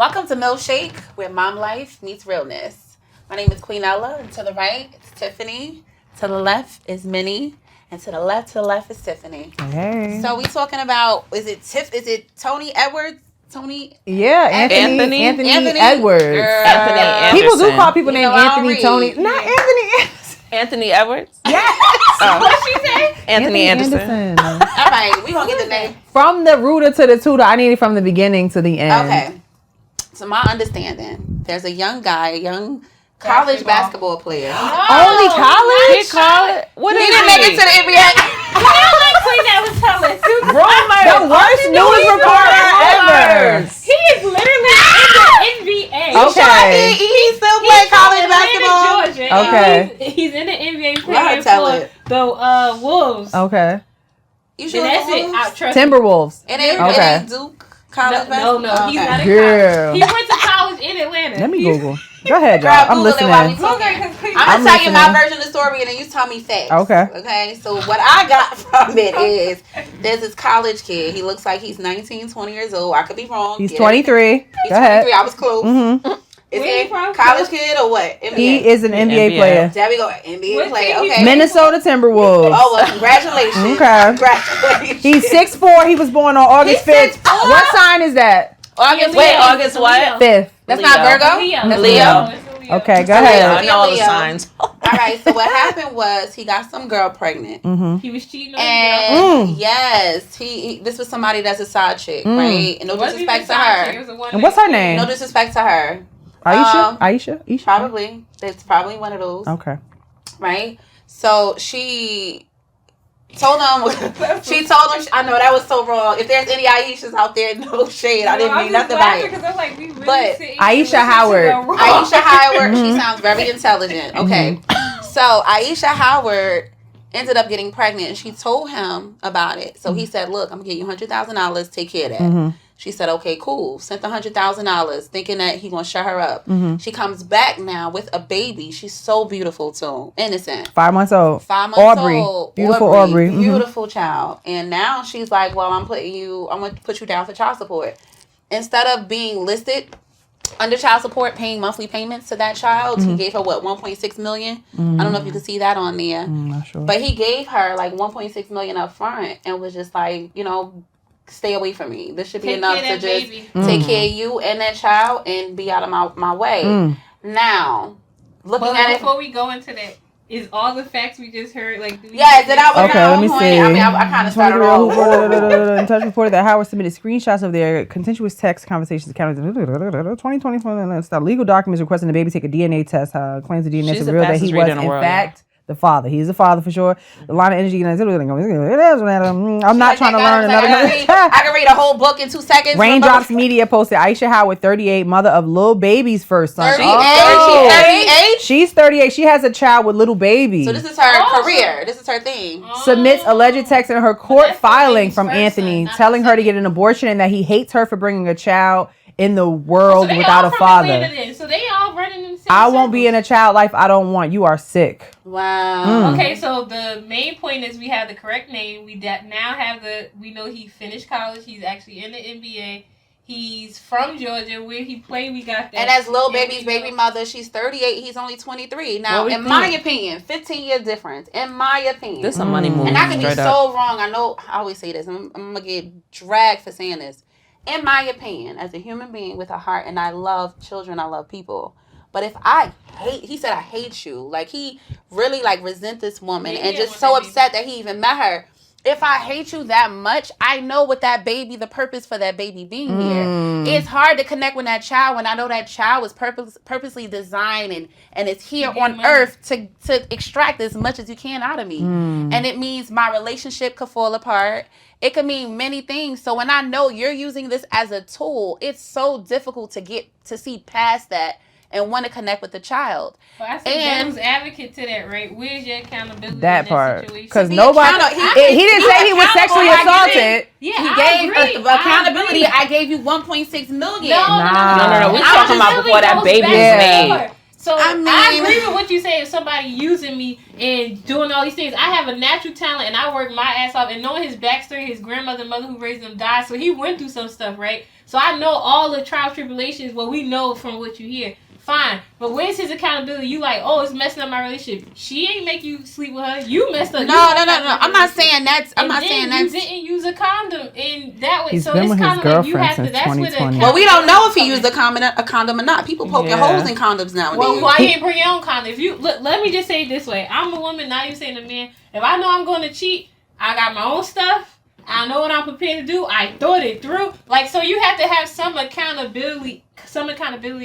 Welcome to Milfshake, where mom life meets realness. My name is Queenella, and to the right, it's Tiffany. To the left is Minnie, and to the left is Tiffany. Hey. So we talking about, is it Tony Edwards? Tony? Yeah, Anthony Edwards. Girl. Anthony Anderson. People do call people named Anthony, Tony. Yeah. Not Anthony Anderson. Anthony Edwards? Yes. What she say? Anthony Anderson. All right, we gonna get the name. From the rooter to the tutor, I need it from the beginning to the end. Okay. So my understanding, there's a young guy, college basketball player. Only college? College? What He is didn't make it to the NBA. Queenella was telling us. The worst news reporter ever. He is literally in the NBA. Okay. He still play college basketball. Georgia. Okay. He's in the NBA Let her playing tell for it. the Wolves. Okay. You And sure that's it. I trust Timberwolves. It ain't Okay. Duke college No, basketball. he's not in Girl. college. He went to college in Atlanta. Let me Google. Go ahead, y'all. Girl, I'm Google it while we listening. talking. I'm I'm gonna tell you my listening. version of the story, and then you tell me facts. Okay. Okay. So what I got from it is there's this college kid. He looks like he's 19, 20 years old. I could be wrong. He's Get it? 23. He's Go ahead. 23. I was close. Mm-hmm. Is Where he he from? college kid or what? NBA. He is an NBA NBA. player. There we go. NBA What player. team he Okay. Minnesota Timberwolves. Oh well, congratulations. Okay. Congratulations. He's 6'4". He was born on August He's 5th. 6'4"? What sign is that? August. Leo. Wait. August what? 5th. That's Leo. not Virgo. Leo. That's Leo. Okay, go Leo. ahead. I know all the Leo. signs. All right. So what happened was he got some girl pregnant. Mm-hmm. He was cheating on his girl. And yes, he this was somebody that's a side chick, Mm. right? And no Wasn't even disrespect to side chick, it her. was a one And what's night her stand. name? No disrespect to her. Aisha? Aisha? Probably. It's probably one of those. Okay. Right? So she told him I know that was so wrong. If there's any Aishas out there, no shade. I didn't mean nothing by it. Because I'm like, we really But sitting Aisha here Howard. listening to the wrong- Ayesha Howard, she Mhm. sounds very intelligent. Okay. So Ayesha Howard ended up getting pregnant and she told him about it. So he said, look, I'm going to give you $100,000. Take care of that. Mm-hmm. She said, okay, cool. Sent the $100,000 thinking that he going to shut her up. Mm-hmm. She comes back now with a baby. She's so beautiful too. Innocent. 5 months old. 5 months Aubrey. old. Beautiful Aubrey. Mhm. Beautiful child. And now she's like, well, I'm going to put you down for child support. Instead of being listed under child support, paying monthly payments to that child, he gave her what, 1.6 million? I don't know if you can see that on there. I'm not sure. But he gave her like 1.6 million up front and was just like, stay away from me. This should be Take enough care to of that just baby. take care of you and that child and be out of my way. Mm. Now, looking But at it. before we go into that, is all the facts we just heard like? do we Yes, and I was Okay, kinda let me on see. point. I mean, I kind of started 23-year-old off. in touch reported that Howard submitted screenshots of their contentious text conversations accounted 2024 legal documents requesting the baby take a DNA test. Claims the DNA She's is the real that fastest he was reader in the in world, fact the father. He is a father for sure. A lot of energy. I'm not trying to learn another. I can read a whole book in 2 seconds. Raindrops Media posted Ayesha Howard, 38, mother of Lil Baby's first son. 38? Oh. She's 38? She's 38. She has a child with Little Baby. So this is her career. This is her thing. Submits alleged text in her court That's filing the from baby's first Anthony, son, not telling the her to get an abortion and that he hates her for bringing a child in the world they without all a from father. Atlanta then, so they all running in the same I won't be in circles. a child life I don't want. You are sick. Wow. Okay, so the main point is we have the correct name. We now have we know he finished college. He's actually in the NBA. He's from Georgia, where he played. We got that. And as Lil And Baby's we know- baby mother, she's 38. He's only 23. Now, What we in my think? opinion, 15-year difference. In my opinion. This is a money move. And I can be straight so up. wrong. I know I always say this. I'm going to get dragged for saying this. In my opinion, as a human being with a heart, and I love children, I love people. But if he said, I hate you. Like, he really, resent this woman and just so upset that he even met her. If I hate you that much, I know what that baby, the purpose for that baby being here. It's hard to connect with that child when I know that child was purposely designed and it's here on earth to extract as much as you can out of me. And it means my relationship could fall apart. It could mean many things. So when I know you're using this as a tool, it's so difficult to see past that and want to connect with the child. Well, I said devil's advocate to that, right? Where's your accountability That in that part. situation? Because be nobody. accountable. He didn't say he was sexually assaulted. Yeah, He I gave agree. accountability. I gave you 1.6 million. No. No. We're talking about before that baby was Yeah. made. So I mean- I agree with what you say. If somebody using me and doing all these things, I have a natural talent and I work my ass off. And knowing his backstory, his grandmother, mother who raised him died, so he went through some stuff, right? So I know all the trials, tribulations. Well, we know from what you hear. Fine, but where's his accountability? You like, oh, it's messing up my relationship. She ain't make you sleep with her. You messed up. No. I'm not saying that's. I'm not saying that's. You didn't use a condom in that way. He's So been it's with his kind of like you girlfriend have to. since That's where the 2020. Well, we don't know if he used a condom or not. People poking Yeah. holes in condoms nowadays. Well, why you didn't bring your own condom? If you look, let me just say it this way: I'm a woman, not even saying a man. If I know I'm going to cheat, I got my own stuff. I know what I'm prepared to do. I thought it through. Like, so you have to have some accountability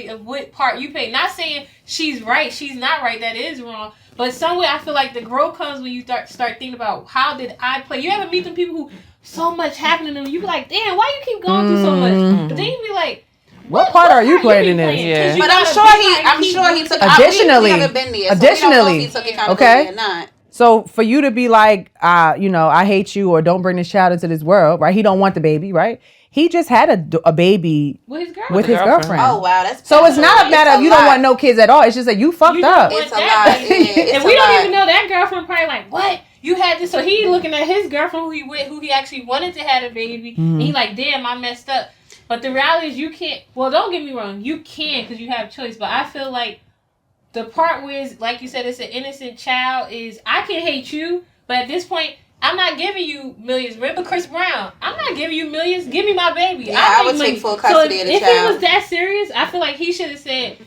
of what part you pay. Not saying she's right, she's not right, that is wrong. But somewhere I feel like the growth comes when you start thinking about how did I play. You ever meet them people who so much happening to them, you be like, damn, why you keep going through so much? But then you be like, What part are you playing in this? Yeah. But I'm sure he took. Additionally, we haven't been there, so we don't know if he took accountability or not. So for you to be like, I hate you, or don't bring this child into this world, right? He don't want the baby, right? He just had a baby with his girlfriend. Oh wow, that's so it's not a matter of you don't want no kids at all. It's just that you fucked up. It's a lot. And we don't even know that girlfriend probably like, what? You had this. So he looking at his girlfriend who he actually wanted to have a baby. And he like, damn, I messed up. But the reality is you can't. Well, don't get me wrong, you can because you have choice. But I feel like the part where, is, like you said, it's an innocent child is I can hate you, but at this point, I'm not giving you millions. Remember Chris Brown? I'm not giving you millions. Give me my baby. Yeah, I would take full custody of the child. If it was that serious, I feel like he should have said,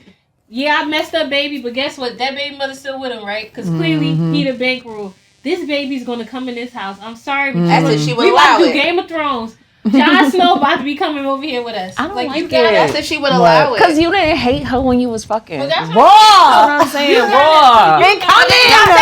yeah, I messed up, baby, but guess what? That baby mother's still with him, right? Because clearly he the bankroll. This baby's going to come in this house. I'm sorry, but That's if she would we allow about to do it. Game of Thrones. Jon Snow about to be coming over here with us. I don't like you it. That's if she would allow it. Because you didn't hate her when you was fucking. Well, that's Raw. what I'm saying. Raw. Y'all said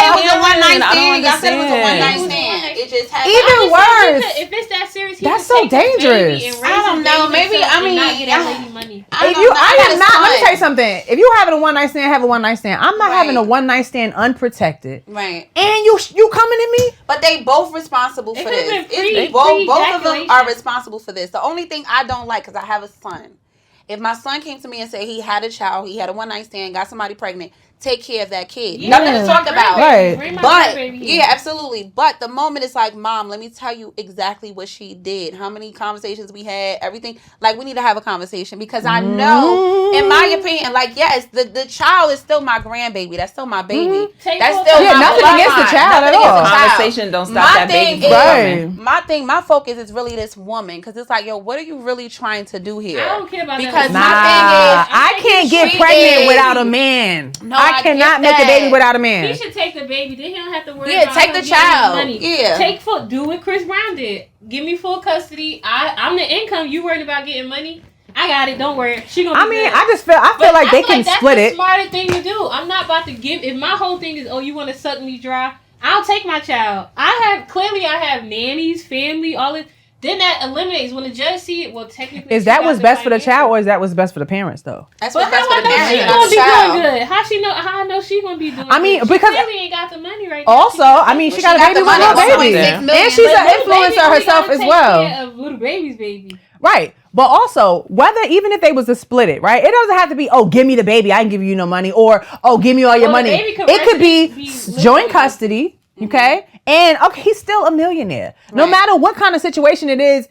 it was a one night I don't stand. Y'all said it was a one night understand. stand. It just happened. Even worse. If it's that serious, he That's could so take his baby dangerous. and raise I don't his know. baby Maybe, himself I mean, and not get that lady money. Let me tell you something. If you having a one night stand, have a one night stand. I'm not having a one night stand unprotected. Right. And you coming at me? But they both responsible for this. Both of them are responsible for this. The only thing I don't like, because I have a son. If my son came to me and said he had a child, he had a one night stand, got somebody pregnant, take care of that kid. Yeah. Nothing to talk about. Right. But yeah, absolutely. But the moment it's like, Mom, let me tell you exactly what she did. How many conversations we had, everything. Like, we need to have a conversation because I know, in my opinion, like, yes, the child is still my grandbaby. That's still my baby. That's still my nothing against the child at all. Conversation don't stop that baby from coming. My focus is really this woman because it's like, yo, what are you really trying to do here? I don't care about because that. my thing is, I can't get pregnant without a man. No, I cannot make a baby without a man. He should take the baby. Then he don't have to worry about take the child. Money. Yeah. Do what Chris Brown did. Give me full custody. I'm the income. You worried about getting money? I got it. Don't worry. She gonna. Be good. I feel like they can split it. That's the smartest thing to do. I'm not about to give. If my whole thing is, oh, you want to suck me dry, I'll take my child. I have nannies, family, all this. Then that eliminates when the judge see it. Well, technically, is that what's best for the child, or is that what's best for the parents, though? That's what's best for the parents. She's gonna be doing good. How she know? How I know she's gonna be doing? I mean, good? because she really ain't got the money right now. Also, I mean, she got a baby with no baby, and she's an influencer herself as well. Care of little baby's baby. Right. But also, even if they was to split it, right? It doesn't have to be, oh, give me the baby, I can give you no money, or oh, give me all your money. It could be joint custody, okay? And okay, he's still a millionaire. No matter what kind of situation it is.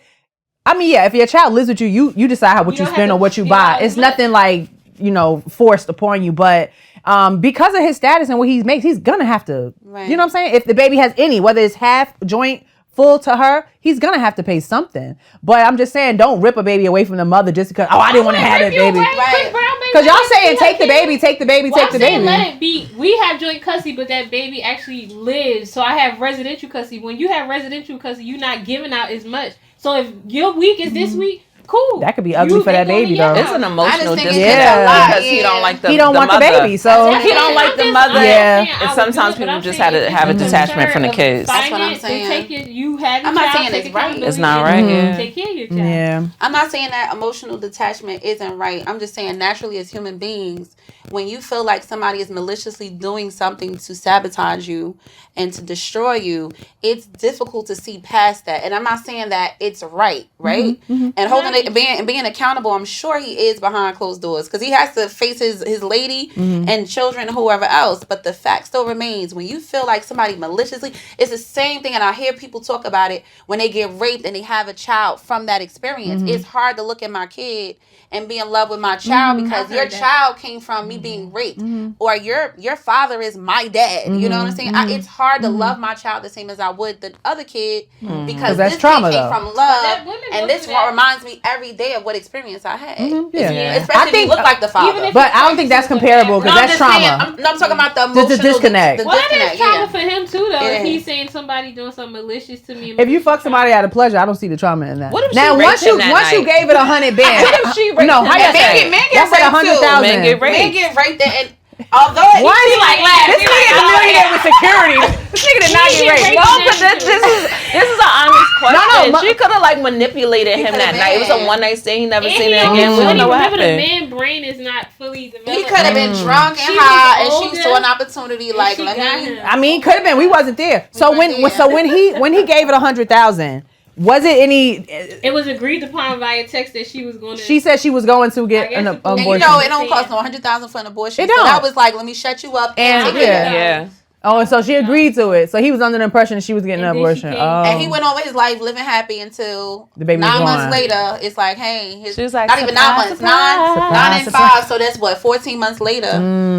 I mean, yeah, if your child lives with you, you decide how what you spend or what you buy. It's nothing like, forced upon you. But because of his status and what he makes, he's gonna have to. Right. You know what I'm saying? If the baby has any, whether it's half joint, full to her, he's gonna have to pay something. But I'm just saying, don't rip a baby away from the mother just because I didn't want to have that baby. Because y'all saying take the baby, take the baby, take the baby. Let it be. We have joint custody, but that baby actually lives. So I have residential custody. When you have residential custody, you're not giving out as much. So if your week is this week, cool. That could be ugly for that baby, though. It's an emotional distance because he don't like the he don't want the baby. So he don't like the mother. Yeah. And sometimes people just have to have a detachment from the kids. That's what I'm saying. I'm not saying it's right. It's not right. Yeah. Take care of your child. Yeah. I'm not saying that emotional detachment isn't right. I'm just saying naturally as human beings, when you feel like somebody is maliciously doing something to sabotage you and to destroy you, it's difficult to see past that. And I'm not saying that it's right? And holding being accountable, I'm sure he is behind closed doors because he has to face his lady and children, whoever else. But the fact still remains: when you feel like somebody maliciously, it's the same thing. And I hear people talk about it when they get raped and they have a child from that experience. It's hard to look at my kid and be in love with my child because your child came from me being raped, or your father is my dad. You know what I'm saying? It's hard to love my child the same as I would the other kid because that's this trauma, kid came though. from love, and this reminds me every day of what experience I had. Yeah. Especially if you look like the father. But I don't think that's comparable because that's trauma. I'm talking about the emotional the disconnect. Well, that disconnect. is trauma for him too, though. Yeah. If he's saying somebody doing something malicious to me. If you fuck somebody out of pleasure, I don't see the trauma in that. What if she now raped him that once you night? gave it 100 bands. What if she raped No, him how that you say? night? Men That's get like raped too. 100,000. Men get raped. Men get raped, and although Why he is like laugh, this he like, nigga a millionaire with security? This nigga did not get raped. No, but this is an honest question. No, she could have like manipulated him that night. It was a one night stay. He never seen it again. We don't know what Remember, happened. the man brain is not fully developed. He could have been drunk and She high, was and she older, saw an opportunity. Like, she let got me. him. I mean, could have been. We wasn't there. So when he gave it 100,000, was it any? It was agreed upon via text that she was going to. She said she was going to get an And abortion. you know, it don't cost no 100,000 for an abortion. It don't. So that was like, let me shut you up and take it. Yeah. Oh, and so she agreed to it. So he was under the impression she was getting an And then she abortion. came- Oh. And he went on with his life living happy until The baby 9 was months gone. later. It's like, hey, She was like, not even 9 months, surprise, nine and surprise. 5. So that's what 14 months later.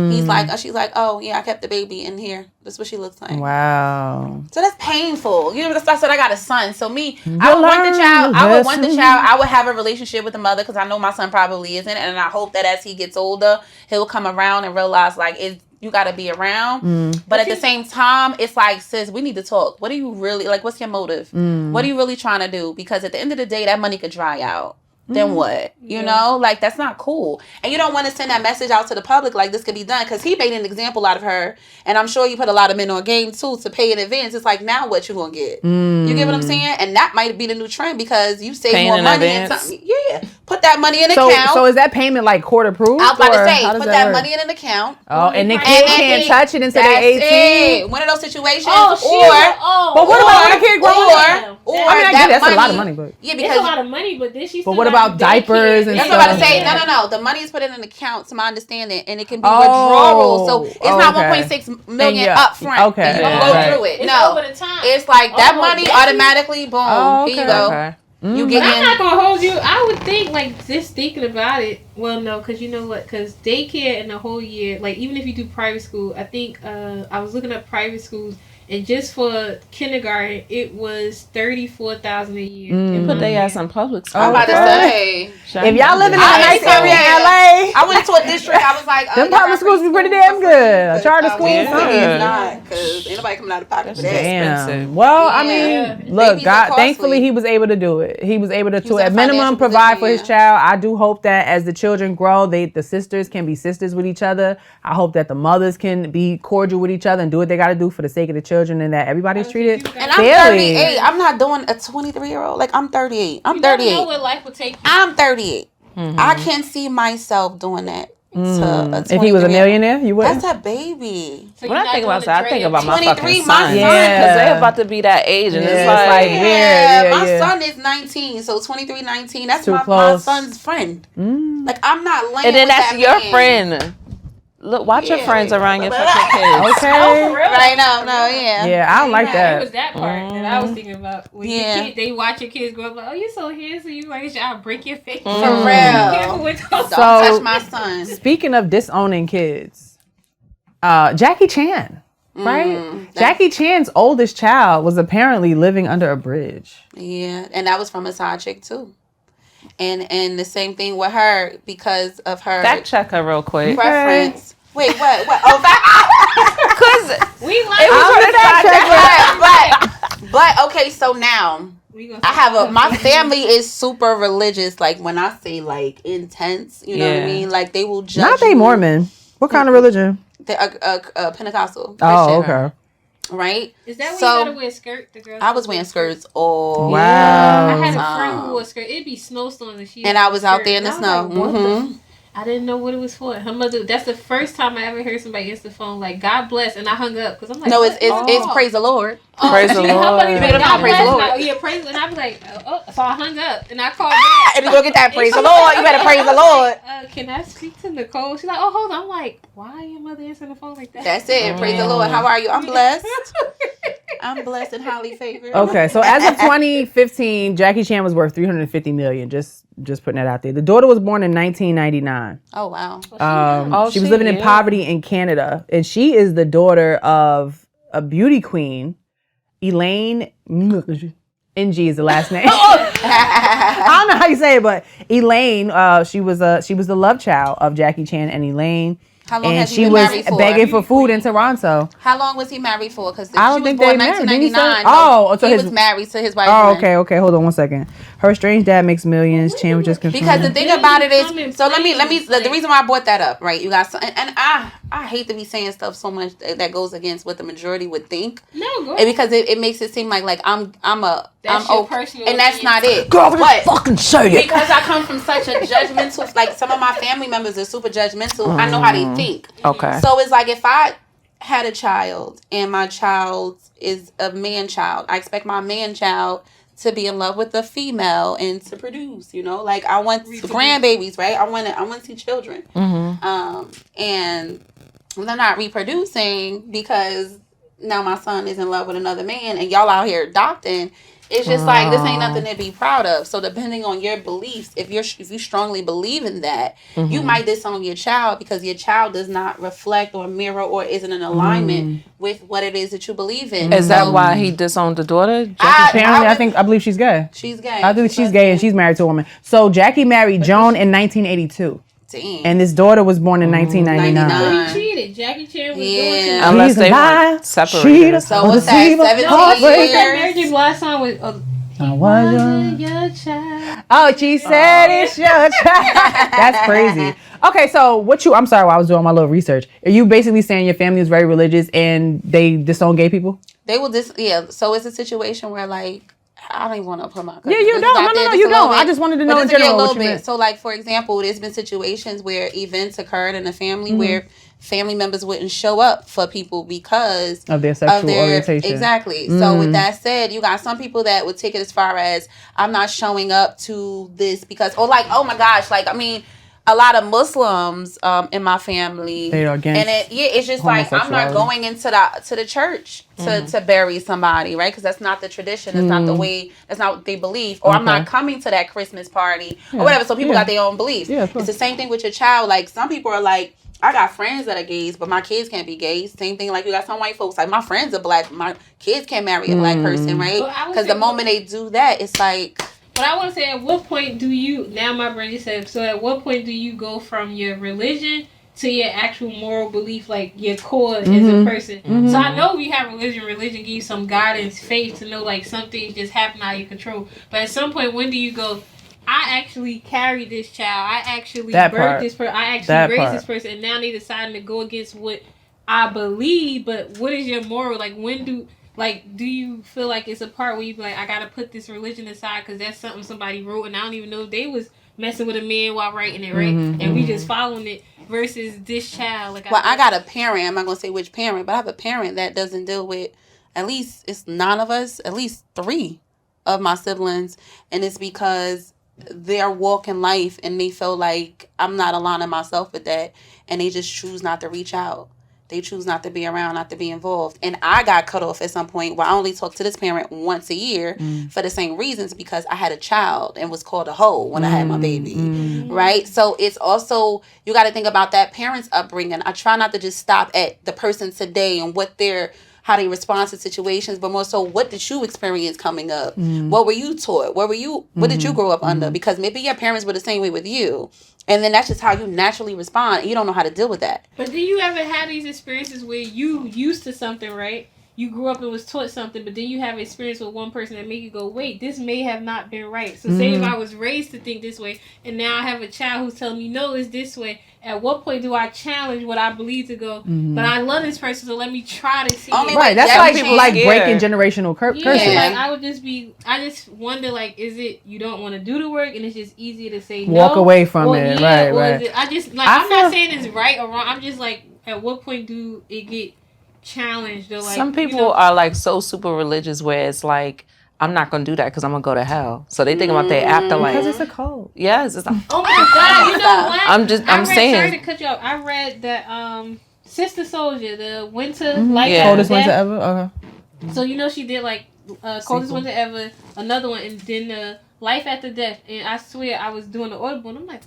He's like, she's like, oh yeah, I kept the baby in here. That's what she looks like. Wow. So that's painful. You know, that's why I said I got a son. So me, You I would want the learn child. I would want the lessons. child. I would have a relationship with the mother because I know my son probably isn't, and I hope that as he gets older, he'll come around and realize like you got to be around. But at the same time, it's like, sis, we need to talk. What are you really like? What's your motive? What are you really trying to do? Because at the end of the day, that money could dry out. Then what? You know, like that's not cool. And you don't want to send that message out to the public like this could be done because he made an example out of her. And I'm sure you put a lot of men on game too to pay in advance. It's like, now what you gonna get? You get what I'm saying? And that might be the new trend because you save Paying more in money advance? in something. Yeah, put that money in account. So is that payment like court approved? I was about or to say, how does put that that work? money in an account. Oh, and the And kid then can't he- touch it until That's they're 18. it. One of those situations. But what about when the kid grows up? Or I mean, I get that's a lot of money, but yeah, It's because a lot of money, but then she. But what about diapers and that's stuff? what I'm about to say. No. The money is put in an account, to my understanding, and it can be withdrawal. So it's not okay. 1.6 million And up front. okay. And you Yeah. go Right. through it. It's No, over the time. it's like that Oh, money that's- automatically. Boom. Oh, Here you okay. go. Okay. You But get I'm in. not gonna hold you. I would think like just thinking about it. Well, no, because you know what? Because daycare in the whole year, like even if you do private school, I think I was looking up private schools, and just for kindergarten, it was $34,000 a year. You put their ass in public school. I'm about to say. If y'all living in a I nice ain't area in saying- LA, I went to a district. I was like, them y'all public got schools free be pretty school damn for good. free? A charter Because school, I something. it's not, because ain't nobody coming out of pocket for that. Expensive. Well, I Yeah. mean, look, Babies are God, costly. thankfully he was able to do it. He was able to was in a at minimum financial provide for his position, child. I do hope that as the children grow, the sisters can be sisters with each other. I hope that the mothers can be cordial with each other and do what they got to do for the sake of the children, and that everybody's treated And I'm fairly. 38. I'm not doing a 23-year-old. Like, I'm 38. I'm You never 38. know what life will take you. I'm 38. I can't see myself doing that to a 23. If he was a millionaire, you wouldn't. That's a baby. So When you're I not think about doing that, the I think dread about my 23, fucking my son. son. Because they're about to be that age, and Yeah, it's it's like, like weird. Yeah, my yeah. son is 19, so 23, 19. That's Too my close. son's friend. Like, I'm not laying and then with that's that your man. friend. Look, watch your Yeah. friends around your fucking kids. Okay. Right now, no, yeah. Yeah, I don't like It that. was that part that I was thinking about. When Yeah. your kid, they watch your kids grow up like, oh, you're so handsome. You like, I'll break your face. For Be real. careful with those. Don't So- touch my son. Speaking of disowning kids, Jackie Chan, right? Jackie Chan's oldest child was apparently living under a bridge. Yeah, and that was from a side chick too. And the same thing with her because of her Fact check her real quick. preference. Wait, what? Oh, Because We like it was I'm on the the fact side checker. but okay, so now we gonna I have my family is super religious. Like when I say like intense, you know what I Yeah. mean? Like they will judge. Not they you. Mormon. What kind of religion? They're Pentecostal. Oh, Christian, okay. Right? Is that when So, you gotta wear a skirt? The girls I was wearing skirts all. Wow. I had a time. friend who wore a skirt. It'd be snowstorms and she. And I was out there in the and I snow. was like, what the I didn't know what it was for. Her mother. That's the first time I ever heard somebody answer the phone like God bless, and I hung up because I'm like, no, it's praise the Lord. Praise the Lord. God praise the Lord. Yeah, praise. And I was like, so I hung up and I called back. And you go get that praise the Lord. You better praise the Lord. Can I speak to Nicole? She's like, oh, hold on. I'm like, why your mother answering the phone like that? That's it. Praise the Lord. How are you? I'm blessed. I'm blessed and highly favored. Okay, so as of 2015, Jackie Chan was worth $350 million. Just putting that out there. The daughter was born in 1999. Oh wow. She was living in poverty in Canada, and she is the daughter of a beauty queen, Elaine. NG is the last name. I don't know how you say it, but Elaine. She was the love child of Jackie Chan and Elaine. How long and has he she been was married for? begging for food in Toronto. How long was he married for? Because I don't think was born they married. 1999. So he was married to his wife. Oh, okay. Hold on one second. Her estranged dad makes millions. Chan was just confirmed. Because the thing about it is, so let me. The reason why I brought that up, right? You got some, and I hate to be saying stuff so much that goes against what the majority would think. No, go ahead. Because it makes it seem like I'm personal and that's not it. Girl, just fucking say it. Because I come from such a judgmental, like some of my family members are super judgmental. I know how they think. Okay. So it's like if I had a child and my child is a man child, I expect my man child to be in love with a female and to produce, like I want grandbabies, right? I want to see children. Mm-hmm. And they're not reproducing because now my son is in love with another man and y'all out here adopting. It's just like, this ain't nothing to be proud of. So depending on your beliefs, if you strongly believe in that, you might disown your child because your child does not reflect or mirror or isn't in alignment with what it is that you believe in. Is that why he disowned the daughter? Apparently, I believe she's gay. She's gay. I think she's gay and she's married to a woman. So Jackie married Joan in 1982. Damn. And this daughter was born in 1999. He cheated. Jackie Chan was doing something. Unless they were separated. So what's that? 17 years. American last song was I was your child. Oh, she said it's your child. That's crazy. Okay, so I'm sorry, while I was doing my little research. Are you basically saying your family is very religious and they disown gay people? They will so it's a situation where like I don't even want to put my you don't. No, you don't. I just wanted to know in general what you meant. So, like, for example, there's been situations where events occurred in a family where family members wouldn't show up for people because of their sexual orientation. Exactly. So, with that said, you got some people that would take it as far as I'm not showing up to this because, or like, oh my gosh, like, I mean, a lot of Muslims in my family, they are against, and it's just like I'm not going into the church to bury somebody, right? Because that's not the tradition, that's not the way, that's not what they believe, or I'm not coming to that Christmas party or whatever. So people got their own beliefs. Yeah, it's the same thing with your child. Like some people are like, I got friends that are gays, but my kids can't be gays. Same thing, like you got some white folks, like my friends are black, my kids can't marry a black person, right? Because the moment they do that, it's like. But I want to say, at what point do you, now my brain just said, so at what point do you go from your religion to your actual moral belief, like your core as a person? So I know if you have religion give you some guidance, faith to know like some things just happen out of your control. But at some point, when do you go, I actually carry this child, I actually birthed this person, I actually raised this person, and now they deciding to go against what I believe, but what is your moral? Like when do you feel like it's a part where you be like, I gotta put this religion aside because that's something somebody wrote and I don't even know if they was messing with a man while writing it, right? And we just following it versus this child. Like, I got a parent, I'm not gonna say which parent, but I have a parent that doesn't deal with, at least it's 9 of us, at least 3 of my siblings, and it's because they're walking life and they feel like I'm not aligning myself with that, and they just choose not to reach out. They choose not to be around, not to be involved. And I got cut off at some point where I only talk to this parent once a year for the same reasons, because I had a child and was called a hoe when I had my baby, right? So it's also, you got to think about that parent's upbringing. I try not to just stop at the person today and how they respond to situations, but more so, what did you experience coming up? What were you taught? What did you grow up under? Because maybe your parents were the same way with you. And then that's just how you naturally respond. You don't know how to deal with that. But do you ever have these experiences where you used to something, right? you grew up and was taught something, but then you have experience with one person that make you go, wait, this may have not been right. So say if I was raised to think this way, and now I have a child who's telling me, no, it's this way. At what point do I challenge what I believe to go? But I love this person, so let me try to see. Right, that's like breaking generational curses. Like I would just be, I just wonder, like, is it you don't want to do the work and it's just easier to say walk away from it, right? Is it, I just like I'm not saying it's right or wrong. I'm just like, at what point do it get challenged? Or like some people are like so super religious where it's like, I'm not gonna do that because I'm gonna go to hell. So they think about their afterlife. Because it's a cult. Yes, it's. Oh my God! You know what? I'm saying. Sorry to cut you off. I read that Sister Soldier, the winter life coldest winter ever. Okay. So you know she did like coldest winter ever, another one, and then Life After Death. And I swear I was doing the audible, and I'm like,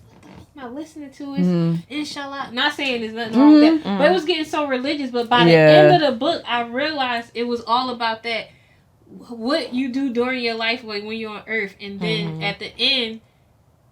what am I listening to? It's inshallah. Not saying there's nothing wrong with that, but it was getting so religious. But by the end of the book, I realized it was all about that. What you do during your life, like when you're on Earth, and then at the end,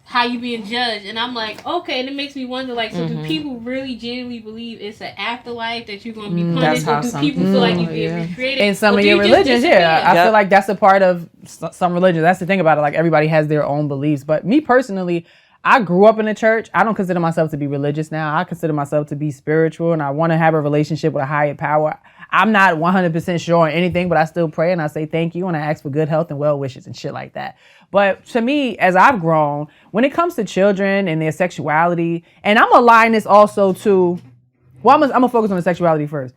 how you being judged. And I'm like, okay, and it makes me wonder, like, so do people really genuinely believe it's an afterlife that you're going to be punished, or do people feel like you're being recreated? In some of your religions, I feel like that's a part of some religions. That's the thing about it. Like, everybody has their own beliefs. But me personally, I grew up in the church. I don't consider myself to be religious now. I consider myself to be spiritual, and I want to have a relationship with a higher power. I'm not 100% sure on anything, but I still pray and I say thank you and I ask for good health and well wishes and shit like that. But to me, as I've grown, when it comes to children and their sexuality, and I'm gonna align this also to, well, I'm gonna focus on the sexuality first.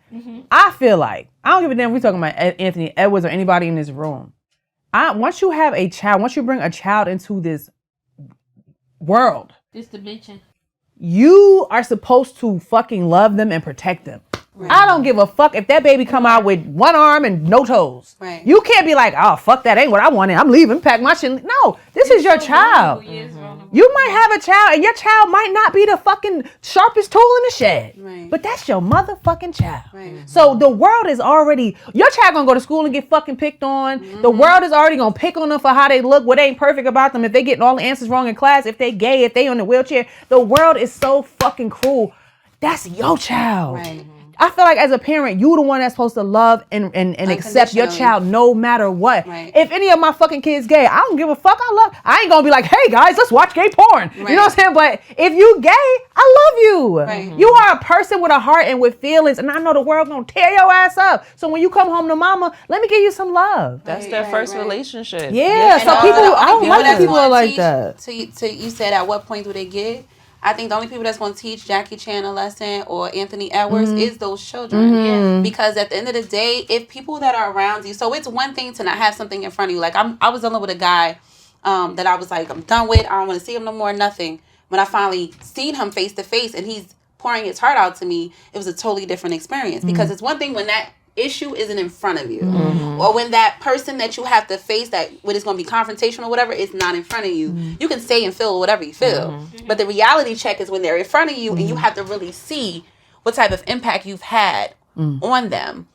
I feel like, I don't give a damn if we're talking about Anthony Edwards or anybody in this room. Once you have a child, once you bring a child into this world, this dimension, you are supposed to fucking love them and protect them. Right. I don't give a fuck if that baby come out with one arm and no toes. Right. You can't be like, oh, fuck, that ain't what I wanted. I'm leaving, pack my shit. No, this is your child. You might have a child and your child might not be the fucking sharpest tool in the shed. Right. But that's your motherfucking child. Right. So the world is already, your child gonna go to school and get fucking picked on. The world is already gonna pick on them for how they look, what ain't perfect about them, if they getting all the answers wrong in class, if they gay, if they on the wheelchair. The world is so fucking cruel. That's your child. Right. I feel like as a parent, you the one that's supposed to love and accept your child no matter what. Right. If any of my fucking kids gay, I don't give a fuck. I ain't gonna be like, hey guys, let's watch gay porn. Right. You know what I'm saying? But if you gay, I love you. Right. You are a person with a heart and with feelings, and I know the world gonna tear your ass up. So when you come home to mama, let me give you some love. That's their first relationship. Yeah. So people, I don't like that people are like that. So you said, at what point do they get? I think the only people that's going to teach Jackie Chan a lesson or Anthony Edwards is those children. Yeah. Because at the end of the day, if people that are around you, so it's one thing to not have something in front of you. Like I was dealing with a guy that I was like, I'm done with. I don't want to see him no more, nothing. When I finally seen him face to face and he's pouring his heart out to me, it was a totally different experience. Because it's one thing when that issue isn't in front of you, or when that person that you have to face, that when it's going to be confrontational or whatever, is not in front of you. You can say and feel whatever you feel, but the reality check is when they're in front of you and you have to really see what type of impact you've had on them.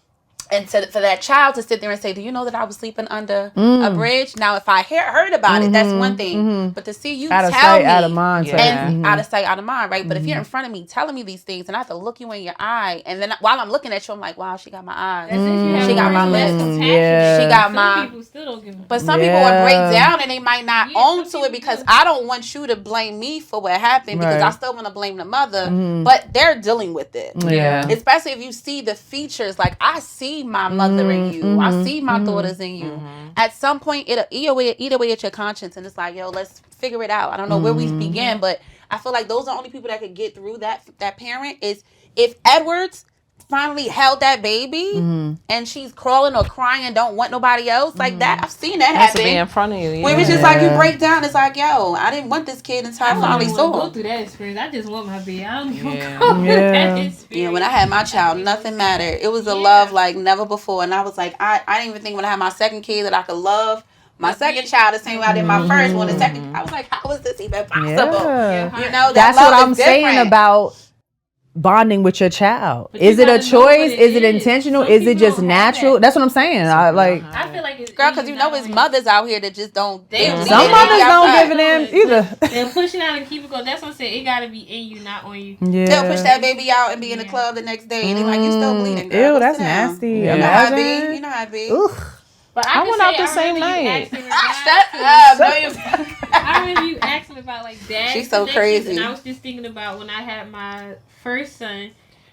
And for that child to sit there and say, do you know that I was sleeping under a bridge? Now, if I heard about it, that's one thing. But to see you out of tell sight, me, out of mind, and out of sight, out of mind, right? But if you're in front of me telling me these things, and I have to look you in your eye, and then while I'm looking at you, I'm like, wow, she got my eyes. She got my lips. Yeah. She got my... People still don't give a but some people would break down, and they might not own to it because I don't want you to blame me for what happened, because I still want to blame the mother. But they're dealing with it. Yeah. Especially if you see the features, like I see my mother in you. I see my daughters in you. At some point, it'll eat away at your conscience, and it's like, yo, let's figure it out. I don't know where we begin, but I feel like those are the only people that could get through that parent. Is if Edwards finally held that baby and she's crawling or crying and don't want nobody else like that. I've seen that happen. To be in front of you. Yeah. Where it's just like you break down. It's like, yo, I didn't want this kid until I finally saw him. Go through that experience. I just want my baby. I don't even go through that experience. Yeah, when I had my child, nothing mattered. It was a love like never before. And I was like, I didn't even think when I had my second kid that I could love my second child the same way I did my first one. The second, I was like, how is this even possible? Yeah. You know, that's what I'm saying about bonding with your child? But Is you it a gotta know what choice? it Is it is. intentional? Some Is it people just don't have natural? that. That's what I'm saying. I feel like it's Girl, because you know it's mothers out here that just don't. They leave Some their mothers baby don't outside. give a damn either. They'll push it out and keep it going. That's what I'm saying. It gotta be in you, not on you. Yeah. They'll push that baby out and be in the club the next day, and they're like, "You still bleeding, girl? Ew, Go that's sit down." nasty. Yeah. You know how it be. Imagine. You know how it be. Ugh. But I went out the same remember you night. asking about- Shut up. No, you. I remember you asking about like dad. She's so connections, crazy. And I was just thinking about when I had my first son,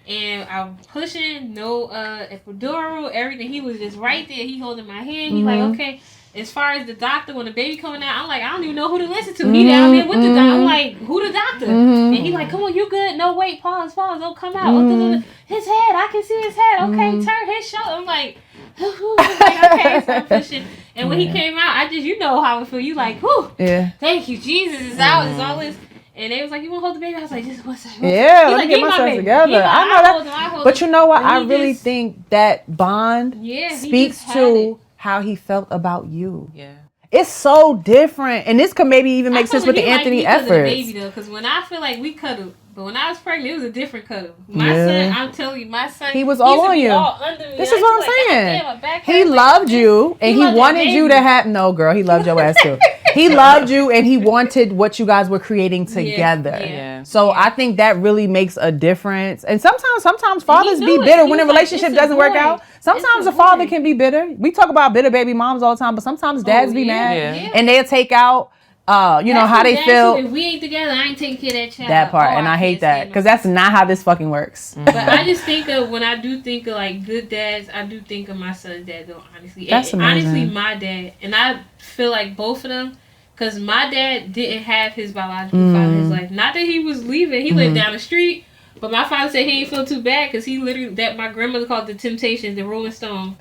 and I'm pushing no epidural, everything. He was just right there. He holding my hand. He like, okay. As far as the doctor, when the baby coming out, I'm like, I don't even know who to listen to. He down there with the doctor. I'm like, who the doctor? And he like, come on, you good? No, wait, pause, don't come out. His head, I can see his head. Okay, turn his shoulder. I'm like, okay, so I'm pushing. And when he came out, I just, you know how it feel. You like, whew, thank you, Jesus is out. It's all this. And they was like, you want to hold the baby? I was like, just one second. Yeah, let like, me get myself together. I know that. But you know what? I really think that bond speaks to how he felt about you. Yeah. It's so different. And this could maybe even make sense with the Anthony efforts. Because when I feel like we cuddled, but when I was pregnant, it was a different cuddle. My son, I'm telling you, my son, he was all on you. All under me. This is what I'm saying. God, damn, he loved you, and he wanted you to have. No, girl, he loved your ass too. He loved you, and he wanted what you guys were creating together. Yeah. So I think that really makes a difference. And sometimes fathers be bitter when a relationship doesn't work out. Sometimes a father can be bitter. We talk about bitter baby moms all the time, but sometimes dads be mad, and they'll take out. You know how they feel. If we ain't together, I ain't taking care of that child. That part, and I hate that because that's not how this fucking works. But I just think of when I do think of like good dads, I do think of my son's dad though. Honestly, that's amazing. Honestly, my dad, and I feel like both of them, because my dad didn't have his biological father in his life. Not that he was leaving; he lived down the street. But my father said he ain't feel too bad because he literally, that my grandmother called the Temptations, the Rolling Stone.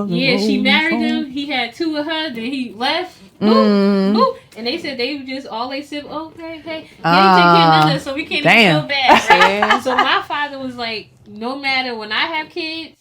She married him. He had 2 of her. Then he left. Boop, boop. And they said they just all they said, okay, hey. He ain't take care of none, so we can't even feel bad. Right? So my father was like, no matter when I have kids,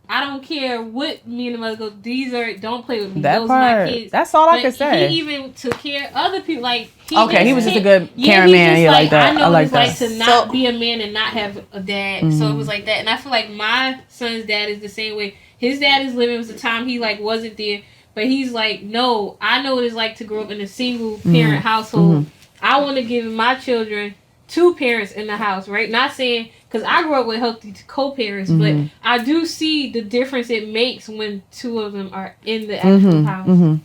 I don't care what me and the mother go. Don't play with me. That Those part. are my kids. That's all I can say. He even took care of other people. Like he was just a good caring man. Yeah, like that. I know I like it's that. like to not be a man and not have a dad. So it was like that. And I feel like my son's dad is the same way. His dad is living. It was the time he like wasn't there. But he's like, no, I know what it's like to grow up in a single parent household. I want to give my children 2 parents in the house, right? Not saying, because I grew up with healthy co-parents, but I do see the difference it makes when 2 of them are in the actual house.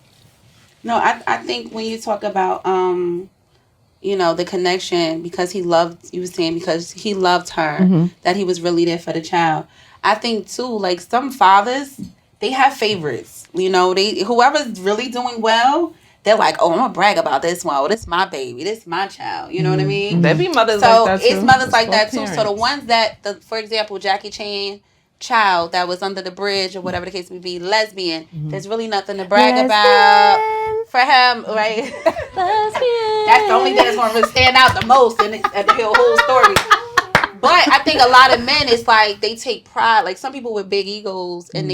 No, I think when you talk about, you know, the connection, because he loved, you were saying because he loved her, that he was really there for the child. I think, too, like some fathers, they have favorites. You know, whoever's really doing well, they're like, oh, I'm going to brag about this one. Oh, this is my baby. This is my child. You know what I mean? There be mothers so like that, too. it's mothers like that, too. Parents. So the ones that, for example, Jackie Chan child that was under the bridge or whatever the case may be, lesbian, there's really nothing to brag about for him, right? That's the only thing that's going to really stand out the most in the whole story. But I think a lot of men, it's like they take pride. Like some people with big egos, and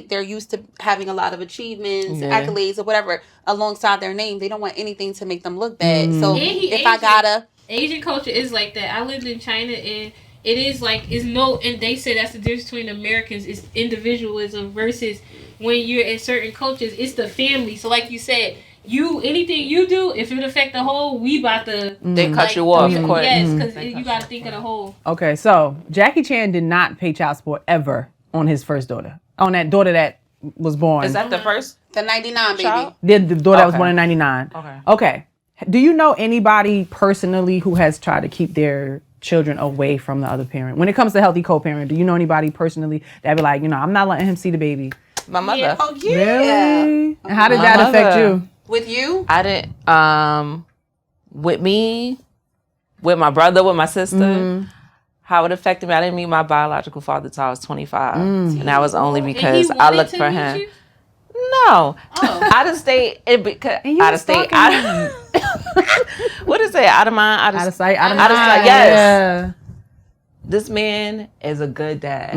they're used to having a lot of achievements, accolades, or whatever alongside their name. They don't want anything to make them look bad. So Asian culture is like that. I lived in China, and it is like and they say that's the difference between Americans is individualism versus when you're in certain cultures, it's the family. So like you said. Anything you do, if it affect the whole, we about to... They cut you off. Yes, because you got to think of the whole. Okay, so Jackie Chan did not pay child support ever on his first daughter. On that daughter that was born. Is that the first? The 99 child? baby. The daughter that was born in 99. Okay. Do you know anybody personally who has tried to keep their children away from the other parent? When it comes to healthy co-parent, do you know anybody personally that be like, you know, I'm not letting him see the baby? My mother. Yeah. Oh, yeah. Really? And how did that affect you? With you? I didn't, with me, with my brother, with my sister, how it affected me, I didn't meet my biological father until I was 25. And that was only because I looked for him. No. I just stayed, out of state. What is it? Out of mind, out of sight, out of mind. Yes. Yeah. This man is a good dad.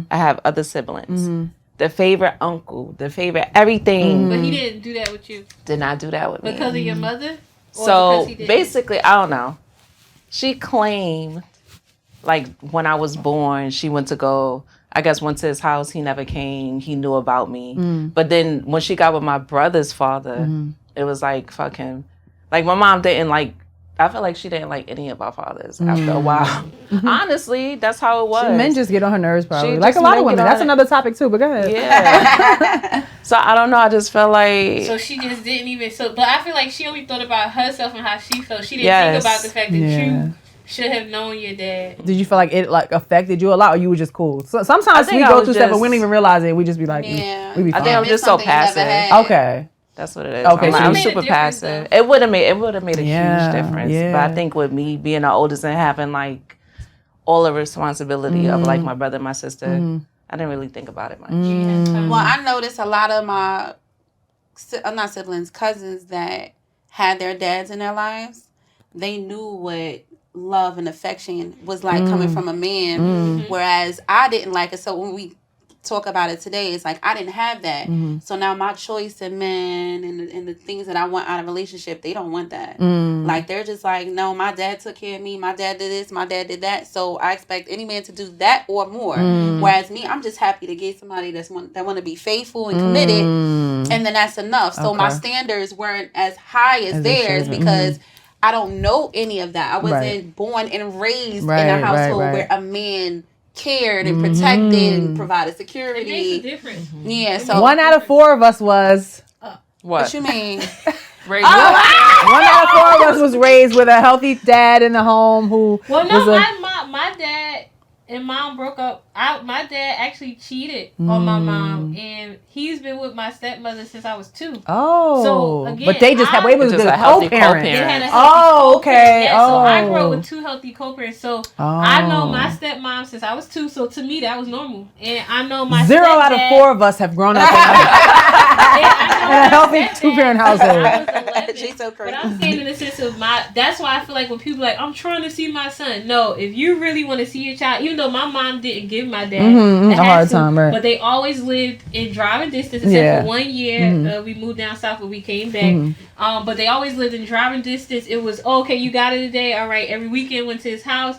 I have other siblings. The favorite uncle, the favorite everything. But he didn't do that with you. Did not do that with me. Because of your mother? So basically, I don't know. She claimed like when I was born, she went to his house. He never came. He knew about me. But then when she got with my brother's father, it was like, fuck him. Like my mom didn't like, I feel like she didn't like any of our fathers after a while. Honestly, that's how it was. Men just get on her nerves probably. Like a lot of women. That's another topic too, but go ahead. Yeah. So I don't know. I just felt like... So she just didn't even... But I feel like she only thought about herself and how she felt. She didn't think about the fact that you should have known your dad. Did you feel like it like affected you a lot, or you were just cool? So sometimes we go through stuff and we don't even realize it. We just be like, we be fine. I think I'm just so passive. Okay. That's what it is. Okay, I'm super passive. It would have made a huge difference. Yeah. But I think with me being the oldest and having like all the responsibility of like my brother and my sister, I didn't really think about it much. Well, I noticed a lot of my not siblings, cousins that had their dads in their lives. They knew what love and affection was like coming from a man, whereas I didn't like it. So when we talk about it today, it's like I didn't have that. So now my choice in men and the things that I want out of a relationship, they don't want that. Like they're just like, no, my dad took care of me, my dad did this, my dad did that, so I expect any man to do that or more. Whereas me, I'm just happy to get somebody that want to be faithful and committed, and then that's enough. So my standards weren't as high as theirs because I don't know any of that. I wasn't born and raised in a household where a man cared and protected and provided security. It makes a difference. Yeah, so 1 out of 4 of us was what you mean? Raised 1 out of 4 of us was raised with a healthy dad in the home who my dad and mom broke up. My dad actually cheated on my mom, and he's been with my stepmother since I was 2. Oh, so again, but they just had a healthy co-parent. co-parent. Okay. Yeah, so I grew up with 2 healthy co-parents. So I know my stepmom since I was 2. So to me, that was normal. And I know my 0 out of 4 of us have grown up in a healthy 2-parent household. She's so crazy. But I'm saying in the sense of that's why I feel like when people are like, I'm trying to see my son. No, if you really want to see your child, even though my mom didn't give my dad a hard time, right? But they always lived in driving distance, except for 1 year. We moved down south, but we came back. But they always lived in driving distance. It was, okay, you got it today. All right, every weekend went to his house.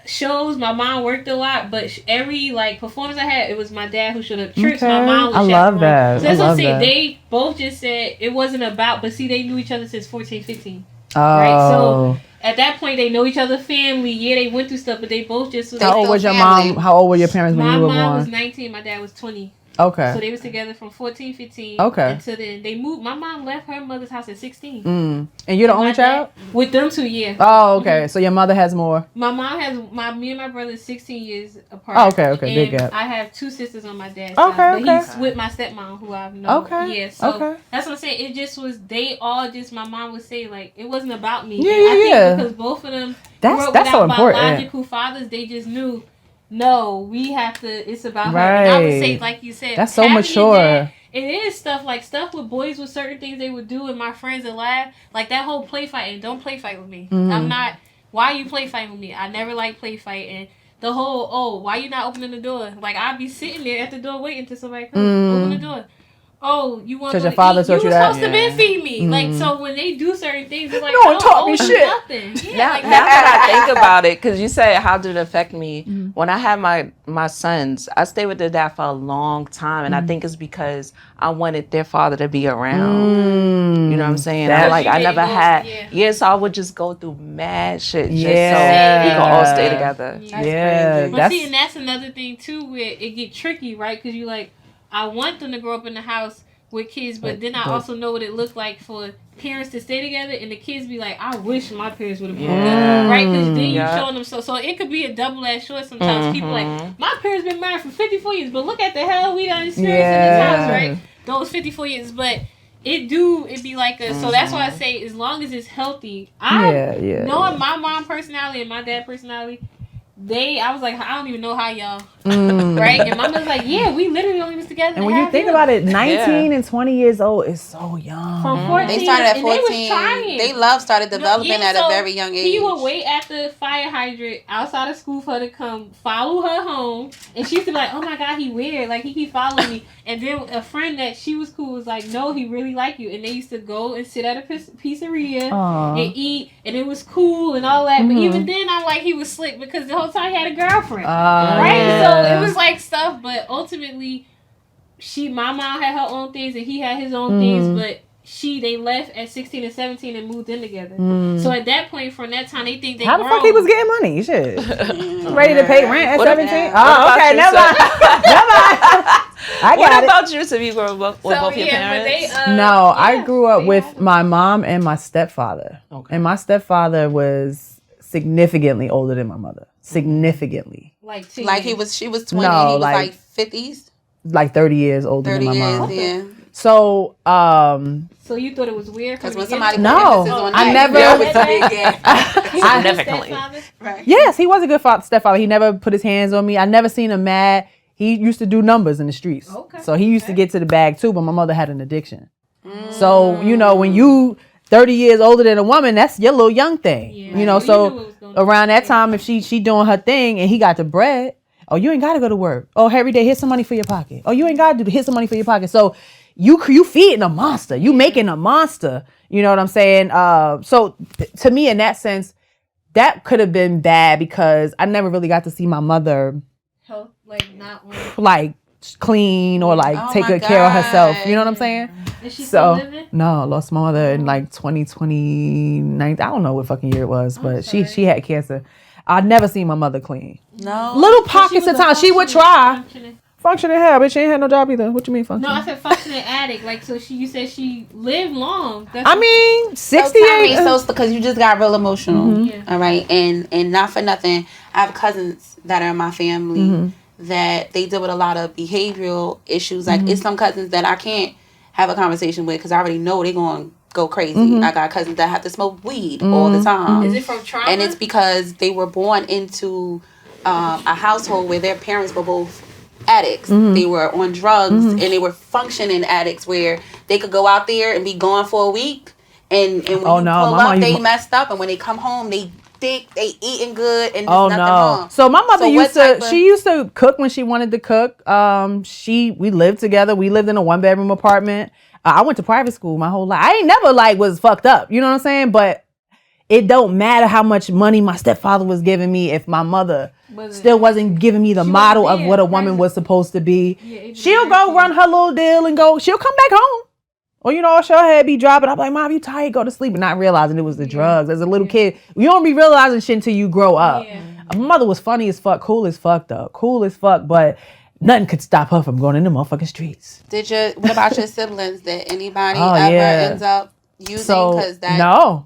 Shows, my mom worked a lot, but every performance I had, it was my dad who showed up. Trips, my mom was I love that. So that's what I'm saying. They both just said it wasn't about, but see, they knew each other since 14, 15. Right? So at that point, they know each other's family. Yeah, they went through stuff, but they both just... How old was your mom? How old were your parents when you were born? My mom was 19. My dad was 20. Okay. So they was together from 14, 15. Okay. Until then, they moved. My mom left her mother's house at 16. And you're the only child? With them 2, yeah. Oh, okay. So your mother has more? My mom has... me and my brother is 16 years apart. Oh, okay. Big gap. I have 2 sisters on my dad's side. But he's with my stepmom, who I've known. Okay. Yeah, so that's what I'm saying. It just was... They all just... My mom would say, like, it wasn't about me. Yeah, I think because both of them that's so important. Biological fathers, they just knew... No, we have to. It's about her. And I would say, like you said, that's so mature. It is stuff with boys with certain things they would do, and my friends would laugh. Like that whole play fighting. Don't play fight with me. I'm not. Why are you play fighting with me? I never like play fighting. The whole why you not opening the door? Like I'd be sitting there at the door waiting till somebody come open the door. Oh, you want to your father taught you that? supposed to been feed me. Like, so when they do certain things, it's like, no one taught me shit. Nothing. Yeah, now that I think about it, because you said, how did it affect me? When I had my sons, I stayed with their dad for a long time. And I think it's because I wanted their father to be around. You know what I'm saying? I never had. Yeah, so I would just go through mad shit just so we could all stay together. That's crazy. But see, and that's another thing, too, where it get tricky, right? Because you like, I want them to grow up in the house with kids, but then I also know what it looked like for parents to stay together, and the kids be like, I wish my parents would have been together, right? Because then you showing them so it could be a double-edged sword sometimes. People like, my parents been married for 54 years, but look at the hell we done experienced in this house, right? Those 54 years, but it be like a, so that's why I say, as long as it's healthy, knowing my mom personality and my dad personality, I was like, I don't even know how y'all, right? And my mother's like, yeah, we literally only was together. And when you think about it, 19 and 20 years old is so young. From 14, they started at 14. They was trying. They love started developing at a very young age. He would wait at the fire hydrant outside of school for her to come follow her home, and she used to be like, oh my God, he weird, like he keep following me. And then a friend that she was cool was like, no, he really like you. And they used to go and sit at a pizzeria and eat, and it was cool and all that. But even then, I'm like, he was slick because the whole whole time he had a girlfriend. Right? So it was like stuff, but ultimately, my mom had her own things and he had his own things, but they left at 16 and 17 and moved in together. So at that point, from that time, they think they How the fuck he was getting money? Shit. Ready to pay rent at 17? Oh, okay, never mind. What about you? Have you grew up with both your parents? No, I grew up with my mom and my stepfather. Okay. And my stepfather was significantly older than my mother. Significantly. Like she was 20 and he was like 50s? Like 30 years older than my mom. Yeah. So, so you thought it was weird? Because when somebody I never. Significantly. Right. Yes, he was a good stepfather. He never put his hands on me. I never seen him mad. He used to do numbers in the streets. Okay. So he used to get to the bag too, but my mother had an addiction. So, you know, when you 30 years older than a woman, that's your little young thing. Yeah. You know, so around that time, if she doing her thing and he got the bread, oh, you ain't got to go to work. Oh, every day, here's some money for your pocket. Oh, you ain't got to here's some money for your pocket. So you feeding a monster. You making a monster. You know what I'm saying? So to me, in that sense, that could have been bad because I never really got to see my mother like clean or like take good care of herself. You know what I'm saying? Is she still living? No, I lost my mother in like 2029. I don't know what fucking year it was, but she had cancer. I'd never seen my mother clean. No. Little pockets of time. She would try. Functioning hell, but she ain't had no job either. What you mean functioning? No, I said functioning addict. Like, so you said she lived long. 68. So because you just got real emotional. All right. And not for nothing, I have cousins that are in my family that they deal with a lot of behavioral issues. Like, it's some cousins that I can't have a conversation with because I already know they're going to go crazy. I got cousins that have to smoke weed all the time. Is it from trauma? And it's because they were born into a household where their parents were both addicts. They were on drugs and they were functioning addicts where they could go out there and be gone for a week and when you pull up, they messed up, and when they come home, they think they eating good and there's nothing wrong. So my mother used to cook when she wanted to cook. We lived together. We lived in a 1-bedroom apartment. I went to private school my whole life. I ain't never was fucked up. You know what I'm saying? But it don't matter how much money my stepfather was giving me if my mother still wasn't giving me the model of what a woman was supposed to be. Yeah, she'll go run her little deal and she'll come back home. Or, you know, she'll head be dropping. I'm like, Mom, you tired? Go to sleep. And not realizing it was the drugs. As a little kid, you don't be realizing shit until you grow up. Yeah. My mother was funny as fuck, cool as fuck though. Cool as fuck, but nothing could stop her from going in the motherfucking streets. What about your siblings? Did anybody ends up using? No.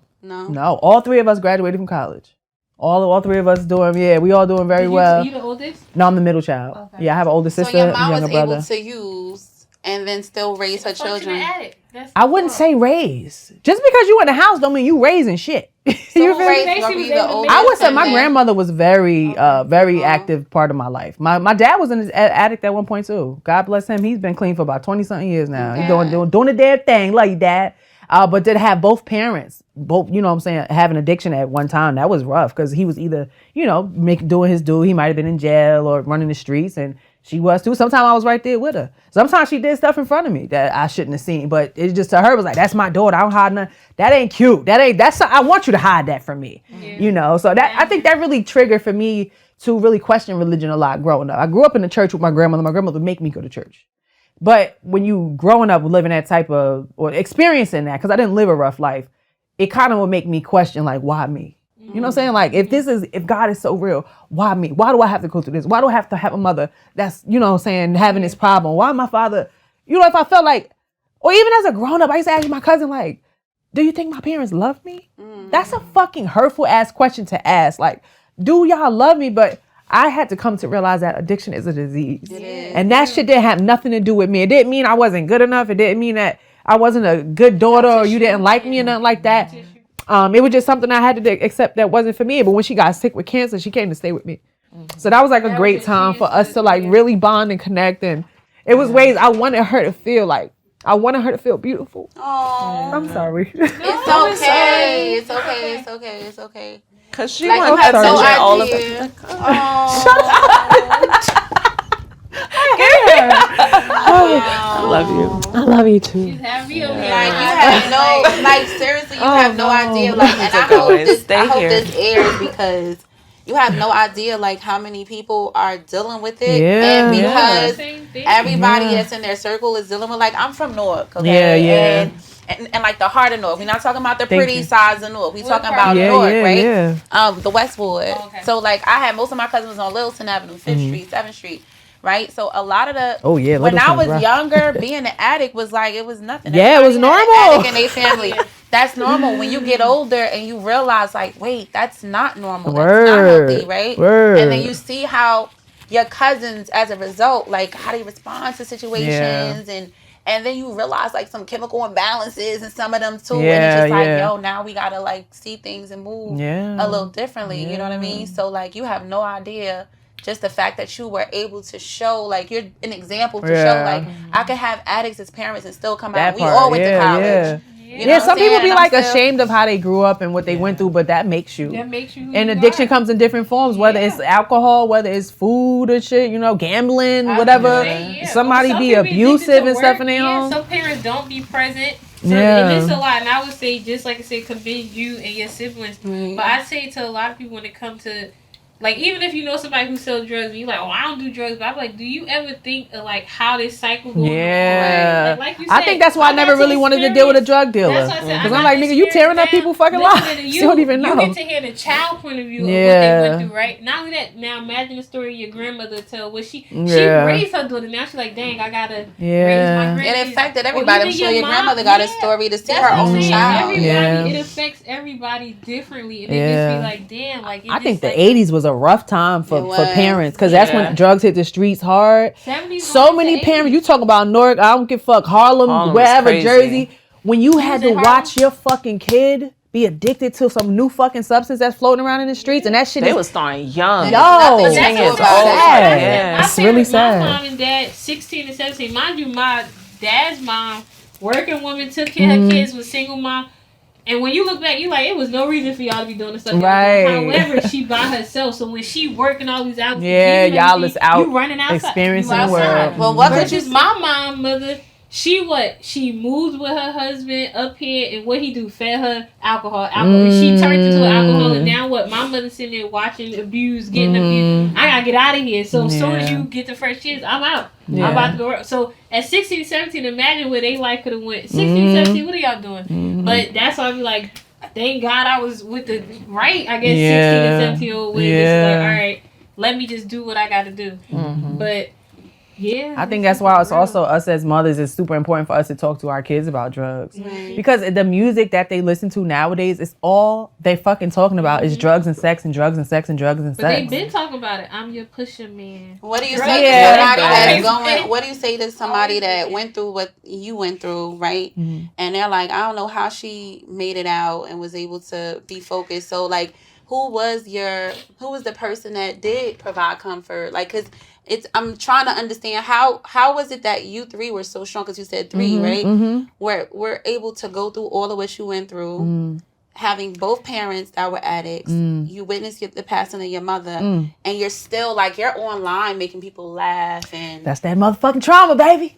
All 3 of us graduated from college. All 3 of us we all doing very well. You the oldest? No, I'm the middle child. Okay. Yeah, I have an older sister and a younger brother. So your mom was able to use and then still raise her children. I wouldn't say raise. Just because you in the house don't mean you raising shit. So you I would say my grandmother was very active part of my life. My dad was an addict at one point too. God bless him. He's been clean for about 20-something years now. He's doing the damn thing. Love you, Dad. But to have both parents, you know what I'm saying, have an addiction at one time, that was rough because he was either, you know, doing his due. He might have been in jail or running the streets, and she was too. Sometimes I was right there with her. Sometimes she did stuff in front of me that I shouldn't have seen, but it just to her was like, that's my daughter. I don't hide nothing. That ain't cute. I want you to hide that from me. Yeah. You know, so I think that really triggered for me to really question religion a lot growing up. I grew up in the church with my grandmother. My grandmother would make me go to church. But when you growing up living that type of, or experiencing that, because I didn't live a rough life, it kind of would make me question, like, why me? You know what I'm saying? Like, if God is so real, why me? Why do I have to go through this? Why do I have to have a mother that's, you know what I'm saying, having this problem? Why my father, you know, if I felt like, or even as a grown up, I used to ask my cousin, like, do you think my parents love me? That's a fucking hurtful ass question to ask. Like, do y'all love me? But I had to come to realize that addiction is a disease. It is. And that shit didn't have nothing to do with me. It didn't mean I wasn't good enough. It didn't mean that I wasn't a good daughter or you didn't like me or nothing like that. It was just something I had to accept that wasn't for me. But when she got sick with cancer, she came to stay with me. So that was like a great time for us to like really bond and connect. And it was ways I wanted her to feel like, I wanted her to feel beautiful. Oh, I'm sorry. It's okay. It's okay. It's okay. It's okay. Cause she like wants to no all of it. Shut I love you. I love you too. She's happy over here. Like you have no, like seriously, you have no idea. Like, and I hope this airs because you have no idea like how many people are dealing with it. Yeah. And because everybody Yeah. that's in their circle is dealing with, like, I'm from Newark, okay? And like the heart of Newark. We're not talking about the pretty sides of Newark. We talking about Newark, right? Yeah. The Westwood. Oh, okay. So like I had most of my cousins on Littleton Avenue, 5th Street, 7th Street. Right, so a lot of the when I was younger, being an addict was like it was nothing. Yeah, it was normal. Addict in their family, that's normal. When you get older and you realize, like, wait, that's not normal. That's not healthy, right? And then you see how your cousins, as a result, like how they respond to situations, and then you realize like some chemical imbalances in some of them too, and it's just like, yo, now we gotta like see things and move a little differently. You know what I mean? So like you have no idea. Just the fact that you were able to show, like, you're an example to show, like, I could have addicts as parents and still come out. We all went to college. You know some people be like ashamed of how they grew up and what they went through, but that makes you. That makes you. And addiction comes in different forms, whether it's alcohol, whether it's food or shit, you know, gambling, whatever. Somebody be abusive and stuff in their home. Some parents don't be present. And it's a lot. And I would say, just like I said, convince you and your siblings. But I say to a lot of people when it comes to, like, even if you know somebody who sells drugs, you're like, oh, I don't do drugs. But I'm like, do you ever think of, like, how this cycle goes? Yeah. Like you said, I think that's why I never really wanted to deal with a drug dealer. That's what I said. Because I'm like, nigga, you tearing up people's fucking lives. You don't even know. You get to hear the child point of view of what they went through, right? Not only that, now imagine the story your grandmother tell. What she raised her daughter. Now she's like, dang, I got to raise my grandkids. And it affected everybody. I'm sure your grandmother got a story to see her own child. It affects everybody differently. And it just be like, damn. Like, I think the 80s was a rough time for parents, because that's when drugs hit the streets hard. So many parents, you talk about Newark, I don't give a fuck, Harlem, wherever, Jersey, when you had to watch your fucking kid be addicted to some new fucking substance that's floating around in the streets, and that shit was starting young. Yo, that's it's really sad. My mom and dad, 16 and 17, mind you, my dad's mom, working woman, took care of her kids, was single mom. And when you look back, you like, it was no reason for y'all to be doing this stuff. Right. However, she by herself. So when she working all these hours, y'all is out, you running outside, experiencing the world. Well, what could you? My mother, she moved with her husband up here, and what he do? Fed her alcohol. She turned into an alcoholic. Now what? My mother sitting there watching abuse, getting abused. I gotta get out of here. So as soon as you get the first chance, I'm out. I'm about to go. So at 16, 17, imagine where their life could have went. 16, 17, what are y'all doing? But that's why I be like, thank God I was with the right, I guess, 16 and 17-year-old with just like, all right, let me just do what I got to do. But I think that's why it's also us as mothers, it's super important for us to talk to our kids about drugs. Because the music that they listen to nowadays is all they fucking talking about is drugs and sex and drugs and sex and drugs and sex. But they've been talking about it. I'm your pusher man. What do you say to somebody that's going? What do you say to somebody that went through what you went through, right? And they're like, I don't know how she made it out and was able to be focused. So like, who was the person that did provide comfort? Like, cause I'm trying to understand how was it that you three were so strong? Because you said three, right? We're able to go through all of what you went through, having both parents that were addicts. You witnessed the passing of your mother, and you're still like, you're online making people laugh, and that's that motherfucking trauma, baby.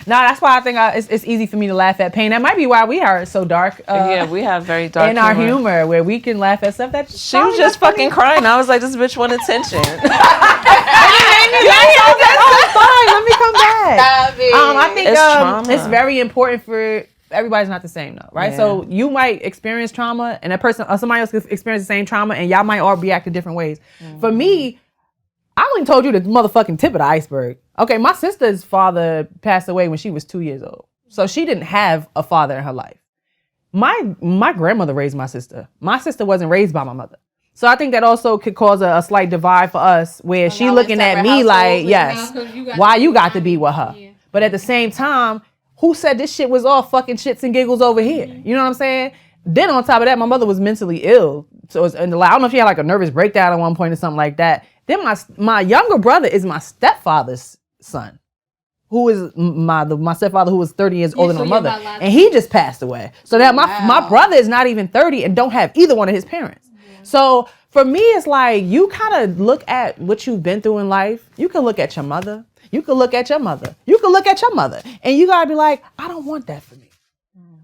No, that's why I think it's easy for me to laugh at pain. That might be why we are so dark. We have very dark in our humor, where we can laugh at stuff that she was just fucking crying. I was like, this bitch want attention. Let me come back. I think it's very important for everybody's not the same though, right? So you might experience trauma, and somebody else could experience the same trauma, and y'all might all react in different ways. For me, I only told you the motherfucking tip of the iceberg. Okay, my sister's father passed away when she was 2 years old. So she didn't have a father in her life. My grandmother raised my sister. My sister wasn't raised by my mother. So I think that also could cause a slight divide for us, where she looking at me like, yes, why you got to be with her? Yeah. But at the same time, who said this shit was all fucking shits and giggles over here? You know what I'm saying? Then on top of that, my mother was mentally ill. So I don't know if she had like a nervous breakdown at one point or something like that. Then my younger brother is my stepfather's son, who is my stepfather, who was 30 years older than my mother, and he just passed away. So now my brother is not even 30 and don't have either one of his parents. So for me, it's like, you kind of look at what you've been through in life. You can look at your mother. You can look at your mother. You can look at your mother, and you gotta be like, I don't want that for me.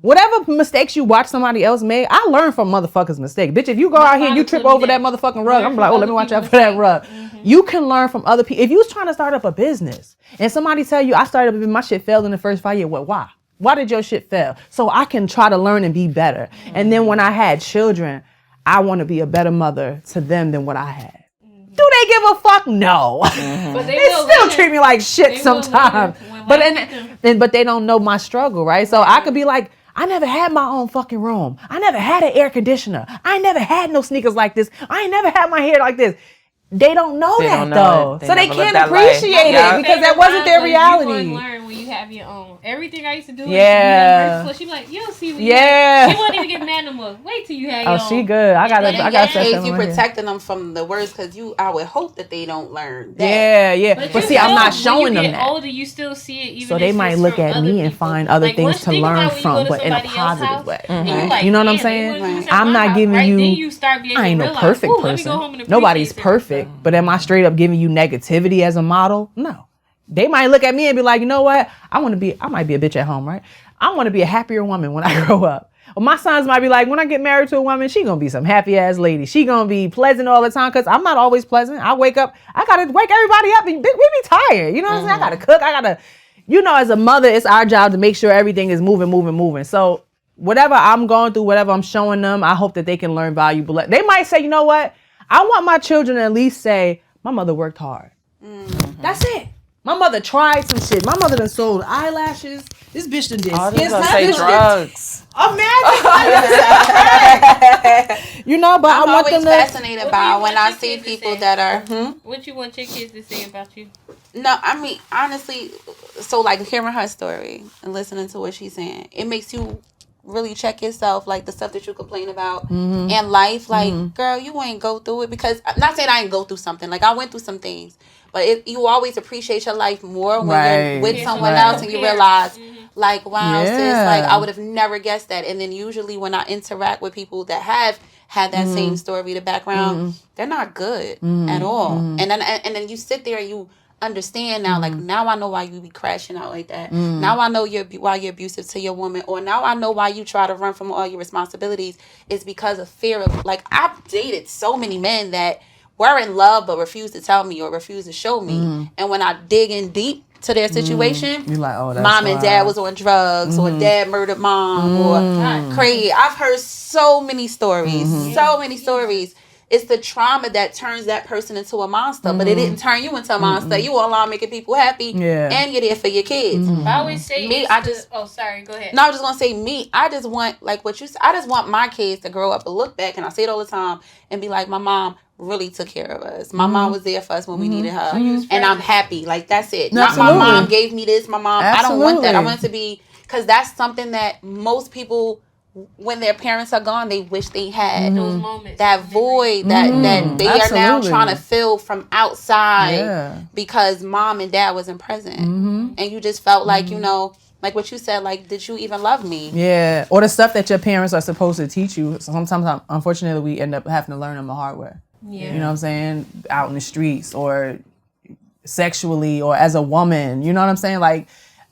Whatever mistakes you watch somebody else make, I learn from motherfuckers' mistakes. Bitch, if you go out here and you trip over that motherfucking rug, I'm like, oh, let me watch out for that rug. You can learn from other people. If you was trying to start up a business and somebody tell you, I started up, my shit failed in the first 5 years, why? Why did your shit fail? So I can try to learn and be better. And then when I had children, I want to be a better mother to them than what I had. Do they give a fuck? No. But they still treat me like shit sometimes. But they don't know my struggle, right? So I could be like, I never had my own fucking room. I never had an air conditioner. I never had no sneakers like this. I ain't never had my hair like this. They don't know though. So they can't appreciate it because that wasn't their reality. You learn when you have your own. Everything I used to do, she be like, you don't see what you she won't even get mad no more. Wait till you have your own. Oh, she good. I got you protecting them from the words because I would hope that they don't learn that. Yeah. But see, I'm not showing them that. When you get older, you still see it. Even so they might look at me and find other things to learn from, but in a positive way. You know what I'm saying? I'm not giving you. I ain't no perfect person. Nobody's perfect. But am I straight up giving you negativity as a model? No. They might look at me and be like, you know what? I might be a bitch at home, right? I want to be a happier woman when I grow up. Or my sons might be like, when I get married to a woman, she gonna be some happy ass lady. She gonna be pleasant all the time because I'm not always pleasant. I wake up, I gotta wake everybody up and we be tired. You know what I'm saying? I gotta cook. As a mother, it's our job to make sure everything is moving. So whatever I'm going through, whatever I'm showing them, I hope that they can learn valuable. They might say, you know what? I want my children to at least say, my mother worked hard. That's it. My mother tried some shit. My mother done sold eyelashes. This bitch done did say drugs. Imagine. But I'm I want always them fascinated by when I see people that are. What you want your kids to say about you? No, I mean, honestly, so like hearing her story and listening to what she's saying, it makes you really check yourself, like the stuff that you complain about in life. Like, girl, you ain't go through it because I'm not saying I ain't go through something. Like, I went through some things. But you always appreciate your life more when you're with someone else and you realize, like, wow, sis, like, I would have never guessed that. And then usually when I interact with people that have had that same story, the background, they're not good at all. And then you sit there and you understand now, like, now I know why you be crashing out like that. Now I know why you're abusive to your woman. Or now I know why you try to run from all your responsibilities. It's because of fear of, like, I've dated so many men that were in love but refused to tell me or refused to show me. And when I dig in deep to their situation, you're like, oh, that's mom and dad was on drugs or dad murdered mom or crazy. I've heard so many stories. It's the trauma that turns that person into a monster, but it didn't turn you into a monster. You all are making people happy, and you're there for your kids. I always say go ahead. No, I was just gonna say I just want, like what you said, I just want my kids to grow up and look back, and I say it all the time, and be like, my mom really took care of us. My mom was there for us when we needed her, and I'm happy. Like, that's it. Not my mom gave me this. My mom. I don't want that. I want it to be, because that's something that most people, when their parents are gone, they wish they had those moments, that void that they are now trying to fill from outside because mom and dad wasn't present, and you just felt like, you know, like what you said, like, did you even love me? Yeah, or the stuff that your parents are supposed to teach you. Sometimes, unfortunately, we end up having to learn them the hard way. You know what I'm saying? Out in the streets, or sexually, or as a woman. You know what I'm saying? Like,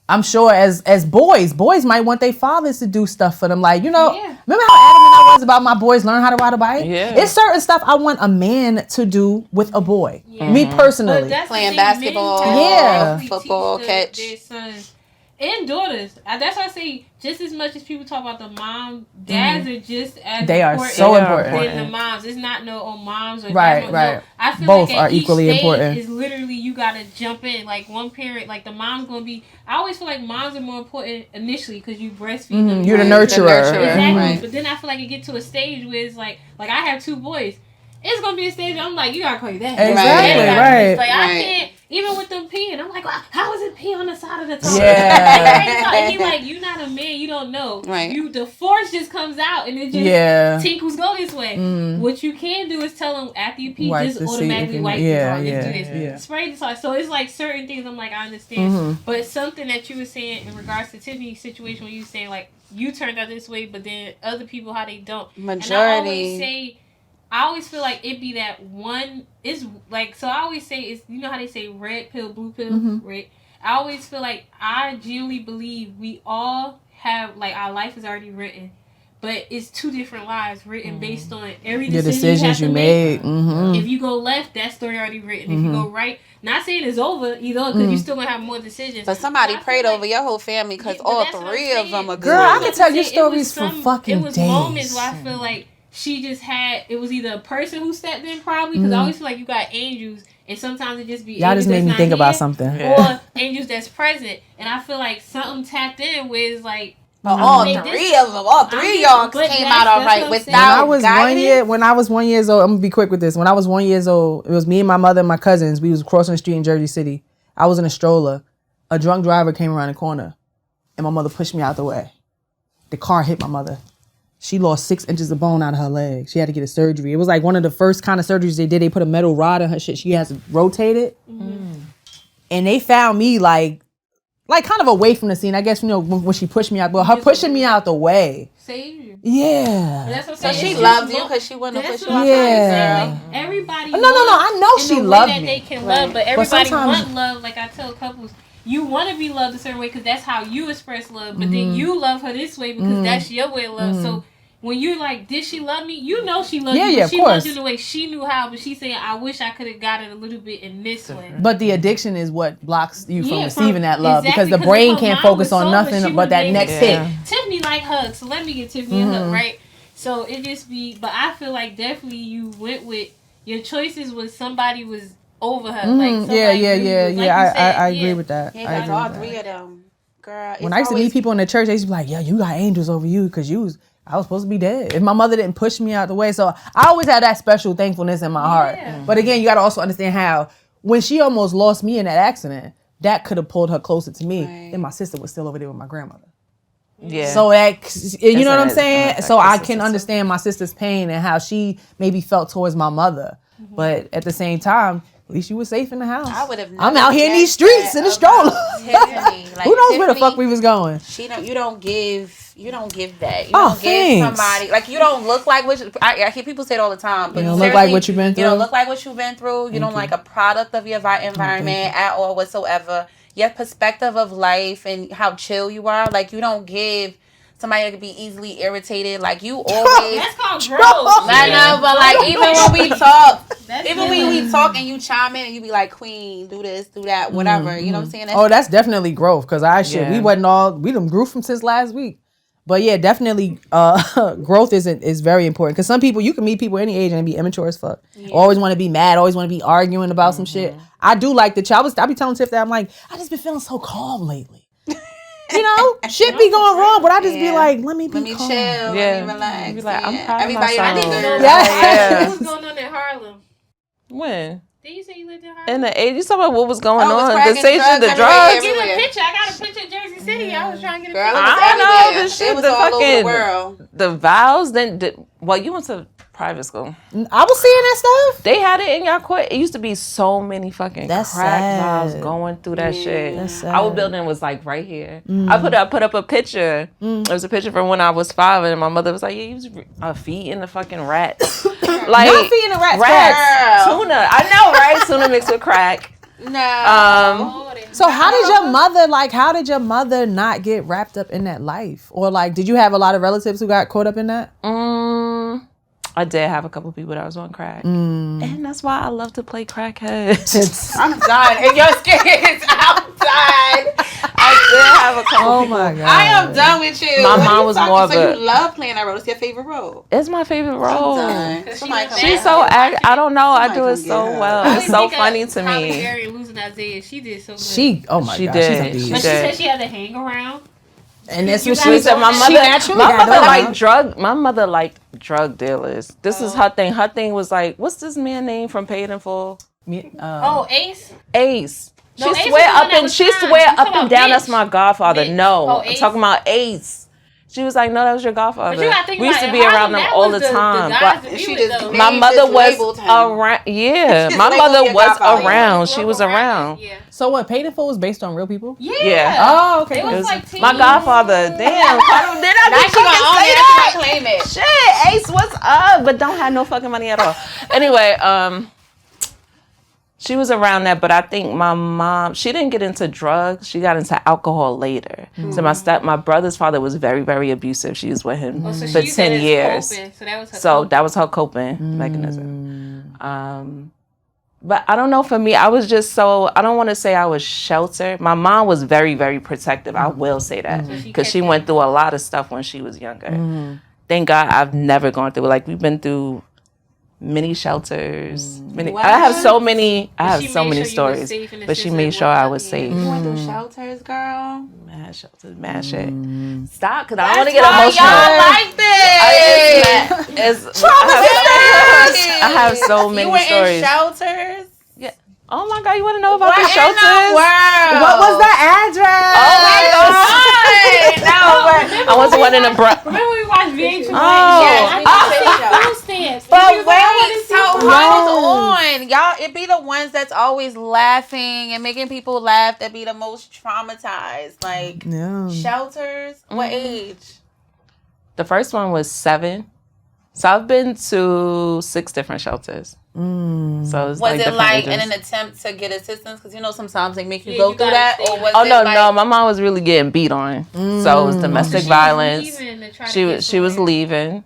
I'm sure as boys might want their fathers to do stuff for them. Like, you know, remember how adamant I was about my boys learn how to ride a bike? Yeah. It's certain stuff I want a man to do with a boy. Me personally. Playing basketball, football, catch. Their sons and daughters. That's why I say, just as much as people talk about the mom, dads are just as they important. Are so important than the moms. It's not moms or right. No. I feel both like are equally important. Is literally you gotta jump in. Like, one parent, like the mom's gonna be. I always feel like moms are more important initially because you breastfeed them. You're the nurturer. Exactly. Right. But then I feel like it get to a stage where it's like I have 2 boys. It's gonna be a stage where I'm like, you gotta call you that. Exactly. Right. Like, I can't. Even with them peeing, I'm like, well, how is it pee on the side of the toilet? Yeah. And he like, you're not a man, you don't know. Right. The force just comes out and it just tinkles go this way. What you can do is tell them after you pee, just automatically wipe the toilet. Just do this. Spray the toilet. So it's like certain things I'm like, I understand. But something that you were saying in regards to Tiffany's situation where you were saying, like, you turned out this way, but then other people, how they don't. Majority. I always feel like it be that one. It's like, so I always say, it's, you know how they say red pill, blue pill, right? I always feel like I genuinely believe we all have like our life is already written, but it's 2 different lives written based on every decision you made. If you go left, that story already written. If you go right, not saying it's over either, because you still gonna have more decisions. But somebody prayed over your whole family because all 3 of them are good. Girl, I can tell you stories for fucking days. It was moments where I feel like she just had, it was either a person who stepped in probably, because I always feel like you got angels, and sometimes it just be y'all just made me think about something. Or angels that's present, and I feel like something tapped in where it's like, but all 3 of y'all came out all right without guidance. When I was 1 year old, I'm gonna be quick with this. When I was 1 year old, it was me and my mother and my cousins. We was crossing the street in Jersey City. I was in a stroller. A drunk driver came around the corner, and my mother pushed me out the way. The car hit my mother. She lost 6 inches of bone out of her leg. She had to get a surgery. It was like one of the first kind of surgeries they did. They put a metal rod in her shit. She has to rotate it. And they found me like kind of away from the scene. I guess, when she pushed me out. But her pushing me out the way saved you. Yeah. That's what I'm saying. So she loved you because she wouldn't have pushed you out. Yeah. Like, everybody. No. I know she loved me. They can love, but everybody want love. Like I tell couples, you want to be loved a certain way because that's how you express love. But then you love her this way because that's your way of love. So when you're like, did she love me? You know she loved you. Yeah, she loved you the way she knew how. But she's saying, I wish I could have got it a little bit in this way. But the addiction is what blocks you from receiving that love, because the brain can't focus on nothing but that next hit. Tiffany like hugs, so let me get Tiffany a hug, right? So it just be, but I feel like definitely you went with your choices was somebody was over her. Like I agree with that. Yeah, I agree all 3 of them. Girl, when I used to meet people in the church, they used to be like, "Yeah, you got angels over you because I was supposed to be dead if my mother didn't push me out the way." So I always had that special thankfulness in my heart. But again, you got to also understand how when she almost lost me in that accident, that could have pulled her closer to me. Then my sister was still over there with my grandmother. Yeah. So that, you know what I'm saying? So I can understand my sister's pain and how she maybe felt towards my mother. But at the same time, at least you were safe in the house. I would have. I'm out here in these streets in the stroller. Who knows where the fuck we was going? You don't give that. You don't give somebody, like, you don't look like what I hear people say it all the time. But you don't look like what you've been through. You don't look like what you've been through. You don't like a product of your environment at all whatsoever. Your perspective of life and how chill you are, like, you don't give somebody that could be easily irritated. Like, you always. That's called growth. I know, but like, even when we talk, when we talk and you chime in and you be like, "Queen, do this, do that, whatever." You know what I'm saying? That's definitely growth. Because we done grew from since last week. But yeah, definitely, growth is very important. Because some people, you can meet people any age and be immature as fuck. Yeah. Always want to be mad. Always want to be arguing about some shit. I do like the child. I be telling Tiff that I'm like, I just been feeling so calm lately. Shit be going wrong, but I just be like, let me calm. Chill, let me relax. Be like, I'm proud everybody, of myself. I need to know what's going on in Harlem. When? Did you say you lived in Harlem? In the 80s, you talking about what was going on? The drugs. Give me a picture. I got a picture of Jersey City. I was trying to get a picture. I know the shit. It was all over the world. The vows. You went to private school. I was seeing that stuff. They had it in your court. It used to be so many fucking That's crack sad. vows going through that shit. That's sad. Our building was like right here. I put up a picture. It was a picture from when I was 5, and my mother was like, "Yeah, you was feeding the fucking rats." Like, not feeding the rats. Tuna. I know, right? Tuna mixed with crack. No. So how did your mother not get wrapped up in that life? Or like, did you have a lot of relatives who got caught up in that? I did have a couple people that was on crack. And that's why I love to play crackhead. I'm done. And your skin is outside. I did have a couple people. My God. I am done with you. My mom was more of So you love playing that role. It's your favorite role. It's my favorite role. I'm done. She's so I don't know. I do it so well. It's so funny to me. Harry losing Isaiah, she did so good. God. She did. She said she had to hang around. And that's what she said. My mother liked drug dealers. This is her thing. Her thing was like, what's this man name from Paid in Full? Ace. Ace. No, She swear up and down. That's my godfather. Mitch. No, I'm talking about Ace. She was like, no, that was your godfather. But you gotta think we used to about be around them all the time. My mother was around. Yeah, my mother was around. She was around. Yeah. So what? Paid in Full was based on real people? Yeah. Oh, okay. It was like my godfather. Damn. Did I claim it? Shit, Ace, what's up? But don't have no fucking money at all. Anyway, She was around that, but I think my mom, she didn't get into drugs. She got into alcohol later. So my brother's father was very, very abusive. She was with him for 10 years. Coping. So that was her coping mechanism. But I don't know, for me, I was just I don't want to say I was sheltered. My mom was very, very protective. I will say that. Because she went through a lot of stuff when she was younger. Thank God I've never gone through it. Like, we've been through many shelters. I have so many stories. But she made sure I was safe. You went through shelters, girl? Mad shelters, mad shit. Stop, because I don't want to get emotional. Y'all like this. I have so many stories. You were in shelters? Yeah. Oh my God, you want to know about the shelters? What was the address? Oh my God. No, but I wasn't one in the Remember we watched VH1? But wait, so hold on. Y'all, it be the ones that's always laughing and making people laugh that be the most traumatized. Like, shelters? What age? The first one was 7. So I've been to 6 different shelters. So was it like in an attempt to get assistance? Because you know sometimes they make you go through that. Or was no, my mom was really getting beat on. So it was domestic violence. She was leaving.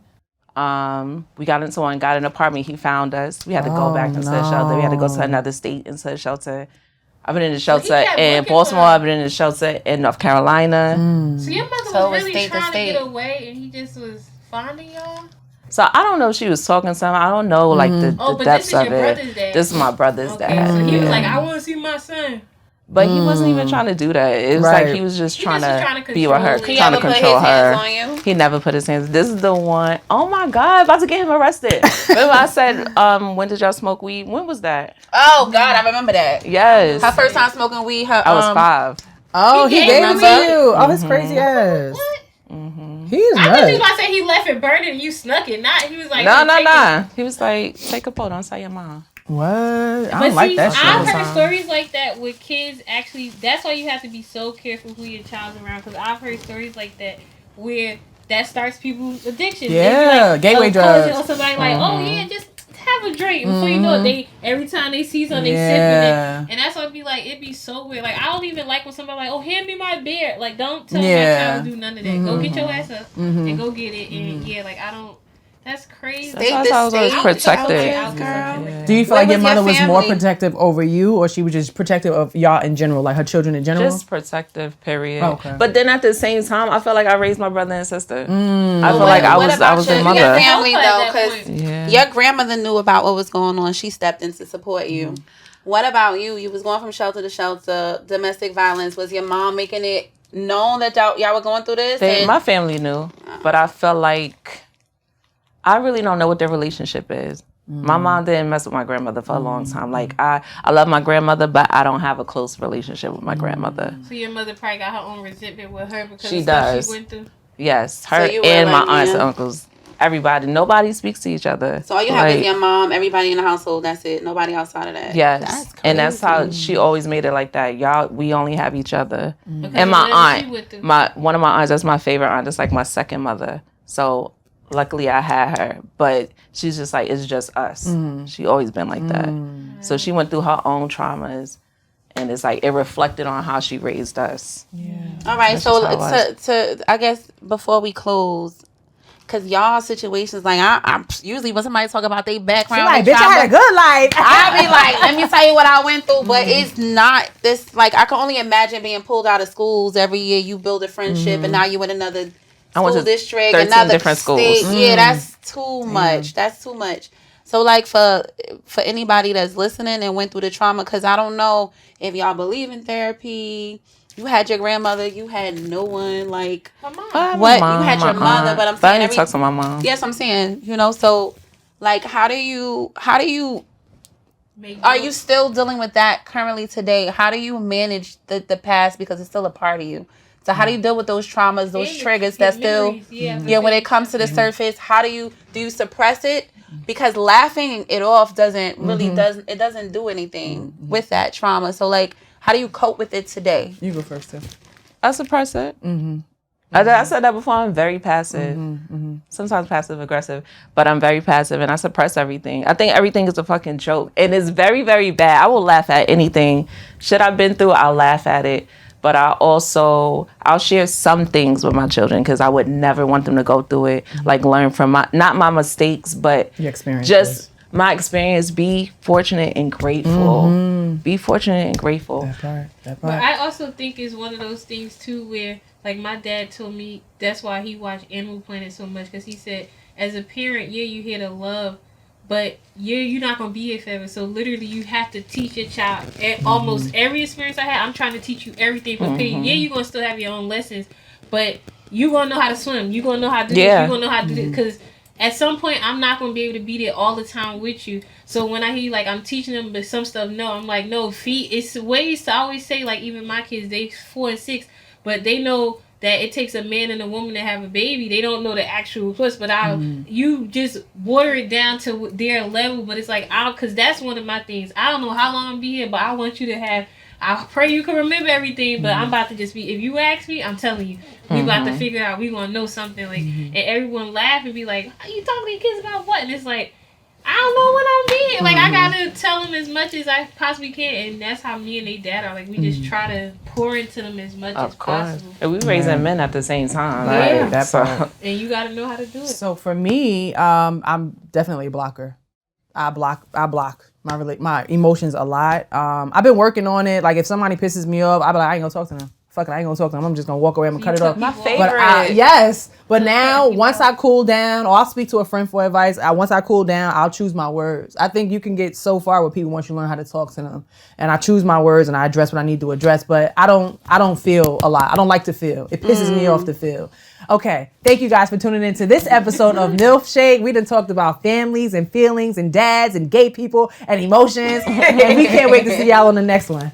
We got into an apartment. He found us. We had to go back into the shelter. We had to go to another state into the shelter. I've been in the shelter in Baltimore. I've been in the shelter in North Carolina. So your mother was really trying to get away, and he just was finding y'all. So I don't know if she was talking to him. I don't know like the depths of it. This is my brother's dad. So he was like, I want to see my son. But he wasn't even trying to do that. It was like he was just trying to be with her, trying to control her. He never put his hands. This is the one. Oh my God, about to get him arrested. Remember I said, when did y'all smoke weed? When was that? Oh God, I remember that. Yes. Her first time smoking weed. I was 5. Oh, he gave it to you. Oh, his crazy ass. What? He's I thought he was about to say he left it burning and you snuck it. Not he was like no. He was like, take a pull, don't tell your mom. What? I don't like that shit. I've heard stories like that with kids. Actually, that's why you have to be so careful who your child's around. Because I've heard stories like that where that starts people's addiction. Yeah, like, gateway drugs. Or somebody like, oh yeah, just have a drink. Before you know it, every time they see something, they sipping it. And that's why it'd be so weird. Like, I don't even like when somebody like, oh, hand me my beer. Like, don't tell my child to do none of that. Go get your ass up and go get it. And I don't. That's crazy. That's why I was always protected. Do you feel like your mother was more protective over you, or she was just protective of y'all in general, like her children in general? Just protective, period. Okay. But then at the same time, I felt like I raised my brother and sister. I feel like I was their mother. Your family though, because your grandmother knew about what was going on. She stepped in to support you. What about you? You was going from shelter to shelter, domestic violence. Was your mom making it known that y'all were going through this? My family knew, but I felt like I really don't know what their relationship is. My mom didn't mess with my grandmother for a long time. Like, I love my grandmother, but I don't have a close relationship with my grandmother. So your mother probably got her own resentment with her because she of stuff does. She went through? Yes, her and my aunts and uncles. Everybody. Nobody speaks to each other. So all you have is your mom, everybody in the household, that's it. Nobody outside of that. Yes. That's crazy. And that's how she always made it like that. We only have each other. And my aunt, one of my aunts, that's my favorite aunt. That's like my second mother. So luckily I had her, but she's just like, it's just us. She always been like that. So she went through her own traumas, and it's like it reflected on how she raised us. All right, so to I guess before we close, because y'all situations, like I usually when somebody talk about their background, like, bitch, I had a good life. I be like, let me tell you what I went through, but it's not this. Like, I can only imagine being pulled out of schools every year. You build a friendship, and now you in another school district, another different state. schools. Yeah, that's too much. That's too much. So, like, for anybody that's listening and went through the trauma, because I don't know if y'all believe in therapy. You had your grandmother. You had no one. Like, my mom. What? You had your mother, but I'm saying I didn't talk to my mom. Yes, I'm saying, so, like, how do you are you still dealing with that currently today? How do you manage the past, because it's still a part of you? So how do you deal with those traumas, those triggers that still, when it comes to the surface, how do you suppress it? Because laughing it off doesn't do anything with that trauma. So, like, how do you cope with it today? You go first, Tiff. I suppress it. I said that before. I'm very passive. Sometimes passive aggressive, but I'm very passive and I suppress everything. I think everything is a fucking joke and it's very, very bad. I will laugh at anything. Shit I've been through, I'll laugh at it. But I'll share some things with my children because I would never want them to go through it. Like learn from not my mistakes, but your experience. Just my experience. Be fortunate and grateful. Be fortunate and grateful. That part. But I also think it's one of those things too where, like, my dad told me that's why he watched Animal Planet so much, because he said, as a parent, yeah, you're here to love, but you're not going to be here forever. So literally, you have to teach your child. Almost every experience I had, I'm trying to teach you everything. But yeah, you're going to still have your own lessons, but you're going to know how to swim. You're going to know how to do this. You're going to know how to do this. Because at some point, I'm not going to be able to be there all the time with you. So when I hear, like, I'm teaching them, but some stuff, no. I'm like, no, it's ways to always say, like, even my kids, they 4 and 6, but they know that it takes a man and a woman to have a baby. They don't know the actual plus, but you just water it down to their level. But it's like, because that's one of my things. I don't know how long I'll be here, but I want you to have, I pray you can remember everything, but I'm about to just be, if you ask me, I'm telling you, we about to figure out, we going to know something. Like, and everyone laugh and be like, are you talking to your kids about what? And it's like, I don't know what I'm being. Like, I gotta tell them as much as I possibly can, and that's how me and they dad are. Like, we just try to pour into them as much as possible. And we raising men at the same time. Yeah, that's right. And you gotta know how to do it. So for me, I'm definitely a blocker. I block my emotions a lot. I've been working on it. Like, if somebody pisses me off, I be like, I ain't gonna talk to them. Fuck it, I ain't gonna talk to them. I'm just gonna walk away. I'm gonna cut it off. My favorite. But now, once I cool down, or I'll speak to a friend for advice. Once I cool down, I'll choose my words. I think you can get so far with people once you learn how to talk to them. And I choose my words and I address what I need to address. But I don't feel a lot. I don't like to feel. It pisses me off to feel. Okay, thank you guys for tuning in to this episode of Milfshake. We done talked about families and feelings and dads and gay people and emotions. And we can't wait to see y'all on the next one.